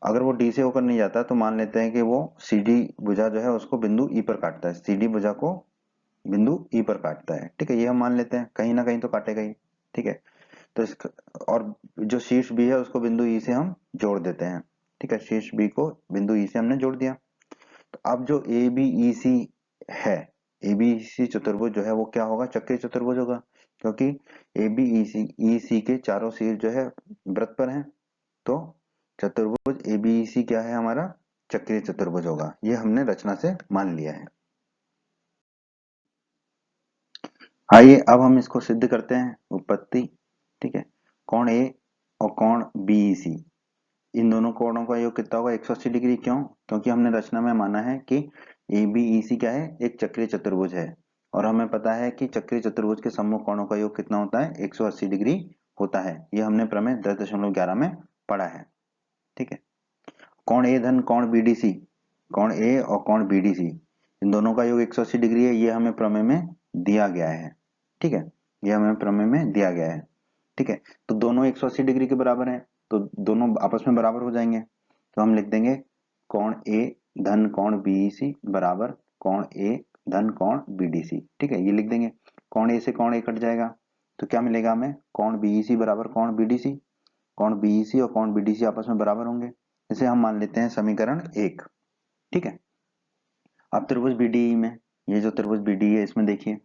अगर वो डी से होकर नहीं जाता तो मान लेते हैं कि वो सी डी भुजा जो है उसको बिंदु ई पर काटता है, सी डी भुजा को बिंदु ई पर काटता है, ठीक है। ये हम मान लेते हैं कहीं ना कहीं तो काटेगा ही, ठीक है। तो इस और जो शीर्ष बी है उसको बिंदु ई से हम जोड़ देते हैं, ठीक है। शीर्ष बी को बिंदु ई से हमने जोड़ दिया। तो अब जो ए बी ई सी है, ए बी सी चतुर्भुज जो है वो क्या होगा चक्रीय चतुर्भुज होगा, क्योंकि ए बी ई सी के चारों सिर जो है वृत्त पर हैं। तो चतुर्भुज ए बी ई सी क्या है हमारा चक्रीय चतुर्भुज होगा। ये हमने रचना से मान लिया है। आइए अब हम इसको सिद्ध करते हैं उत्पत्ति, ठीक है। कोण ए और कोण बीईसी इन दोनों कोणों का योग कितना होगा 180 डिग्री। क्यों? क्योंकि हमने रचना में माना है कि ए बी ई सी क्या है एक चक्रीय चतुर्भुज है, और हमें पता है कि चक्रीय चतुर्भुज के सम्मुख कोणों का योग कितना होता है 180 डिग्री होता है। ये हमने प्रमेय 10.11 में पढ़ा है, ठीक है। कोण ए धन कोण बीडीसी, कोण ए और कोण बीडीसी इन दोनों का योग 180 डिग्री है, ये हमें प्रमेय में दिया गया है, ठीक है। ये हमें प्रमेय में दिया गया है, ठीक है। तो दोनों 180 डिग्री के बराबर हैं, तो दोनों आपस में बराबर हो जाएंगे। तो हम लिख देंगे कोण ए धन कोण बीईसी बराबर कोण ए धन कोण बीडीसी, ठीक है। ये लिख देंगे। कोण ए से कोण ए कट जाएगा तो क्या मिलेगा हमें कोण बीईसी बराबर कोण बीडीसी। कोण बीईसी और कोण बीडीसी आपस में बराबर होंगे, इसे हम मान लेते हैं समीकरण 1, ठीक है। अब त्रिभुज बीडीई में ये जो त्रिभुज बीडीई है इसमें देखिए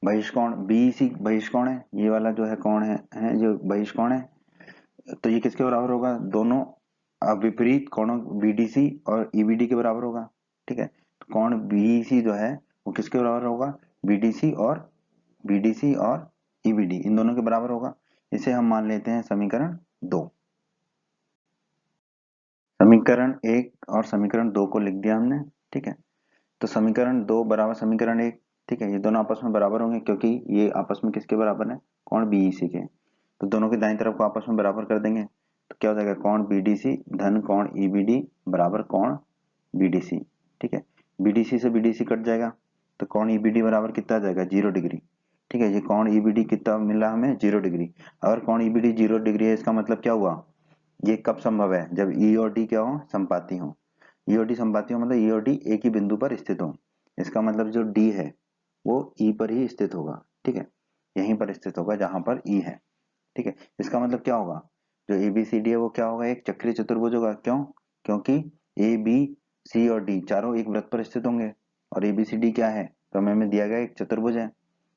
बहिष्कोण बीईसी बहिष्कोण है, ये वाला जो है कोण है जो बहिष्कोण है, तो ये किसके बराबर होगा दोनों विपरीत कोणों बीडीसी और ईबीडी के बराबर होगा, ठीक है। तो कोण बीईसी जो है वो किसके बराबर होगा बीडीसी और ईबीडी इन दोनों के बराबर होगा। इसे हम मान लेते हैं समीकरण 2। समीकरण 1 और समीकरण 2 को लिख दिया हमने, ठीक है। तो समीकरण 2 बराबर समीकरण 1, ठीक है। ये दोनों आपस में बराबर होंगे क्योंकि ये आपस में किसके बराबर है कोण बीईसी के। तो दोनों की दाईं तरफ को आपस में बराबर कर देंगे तो क्या हो जाएगा कोण बीडीसी धन कोण ईबीडी बराबर कोण बीडीसी, ठीक है। बीडीसी से बीडीसी कट जाएगा तो कोण ईबीडी बराबर कितना आ जाएगा 0 डिग्री, ठीक है। ये कोण ईबीडी कितना मिला हमें 0 डिग्री। अगर कोण ईबीडी 0 डिग्री है इसका मतलब क्या हुआ ये कब संभव है जब ई और डी क्या हो संपाती हो। ई और डी संपाती हो मतलब ई और डी एक ही बिंदु पर स्थित हो। इसका मतलब जो डी है वो ई पर ही स्थित होगा, ठीक है। यहीं पर स्थित होगा जहां पर ई है, ठीक है। इसका मतलब क्या होगा जो ए बी सी डी है वो क्या होगा एक चक्रीय चतुर्भुज होगा। क्यों? क्योंकि ए बी सी और डी चारों एक वृत्त पर स्थित होंगे, और ए बी सी डी क्या है प्रमेय में दिया गया एक चतुर्भुज है।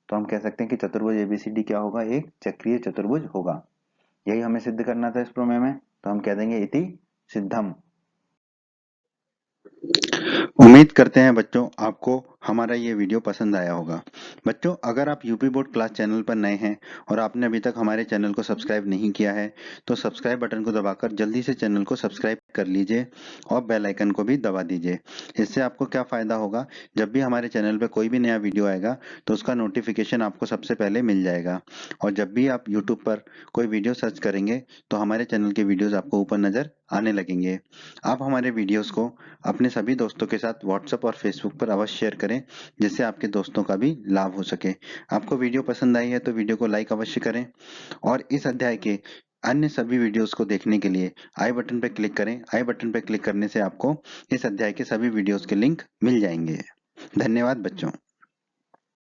तो हम कह सकते हैं कि चतुर्भुज ए बी सी डी क्या होगा एक चक्रीय चतुर्भुज होगा। यही हमें सिद्ध करना था इस प्रमेय में, तो हम कह देंगे इति सिद्धम। उम्मीद करते हैं बच्चों आपको हमारा ये वीडियो पसंद आया होगा। बच्चों, अगर आप यूपी बोर्ड क्लास चैनल पर नए हैं और आपने अभी तक हमारे चैनल को सब्सक्राइब नहीं किया है तो सब्सक्राइब बटन को दबाकर जल्दी से चैनल को सब्सक्राइब कर लीजिए और बेल आइकन को भी दबा दीजिए। इससे आपको क्या फ़ायदा होगा, जब भी हमारे चैनल पर कोई भी नया वीडियो आएगा तो उसका नोटिफिकेशन आपको सबसे पहले मिल जाएगा। और जब भी आप यूट्यूब पर कोई वीडियो सर्च करेंगे तो हमारे चैनल के वीडियोज़ आपको ऊपर नज़र आने लगेंगे। आप हमारे वीडियोज़ को अपने सभी दोस्तों के साथ व्हाट्सएप और फेसबुक पर अवश्य शेयर करें, जिससे आपके दोस्तों का भी लाभ हो सके। आपको वीडियो पसंद आई है तो वीडियो को लाइक अवश्य करें और इस अध्याय के अन्य सभी वीडियोस को देखने के लिए आई बटन पर क्लिक करें। आई बटन पर क्लिक करने से आपको इस अध्याय के सभी वीडियोस के लिंक मिल जाएंगे। धन्यवाद बच्चों।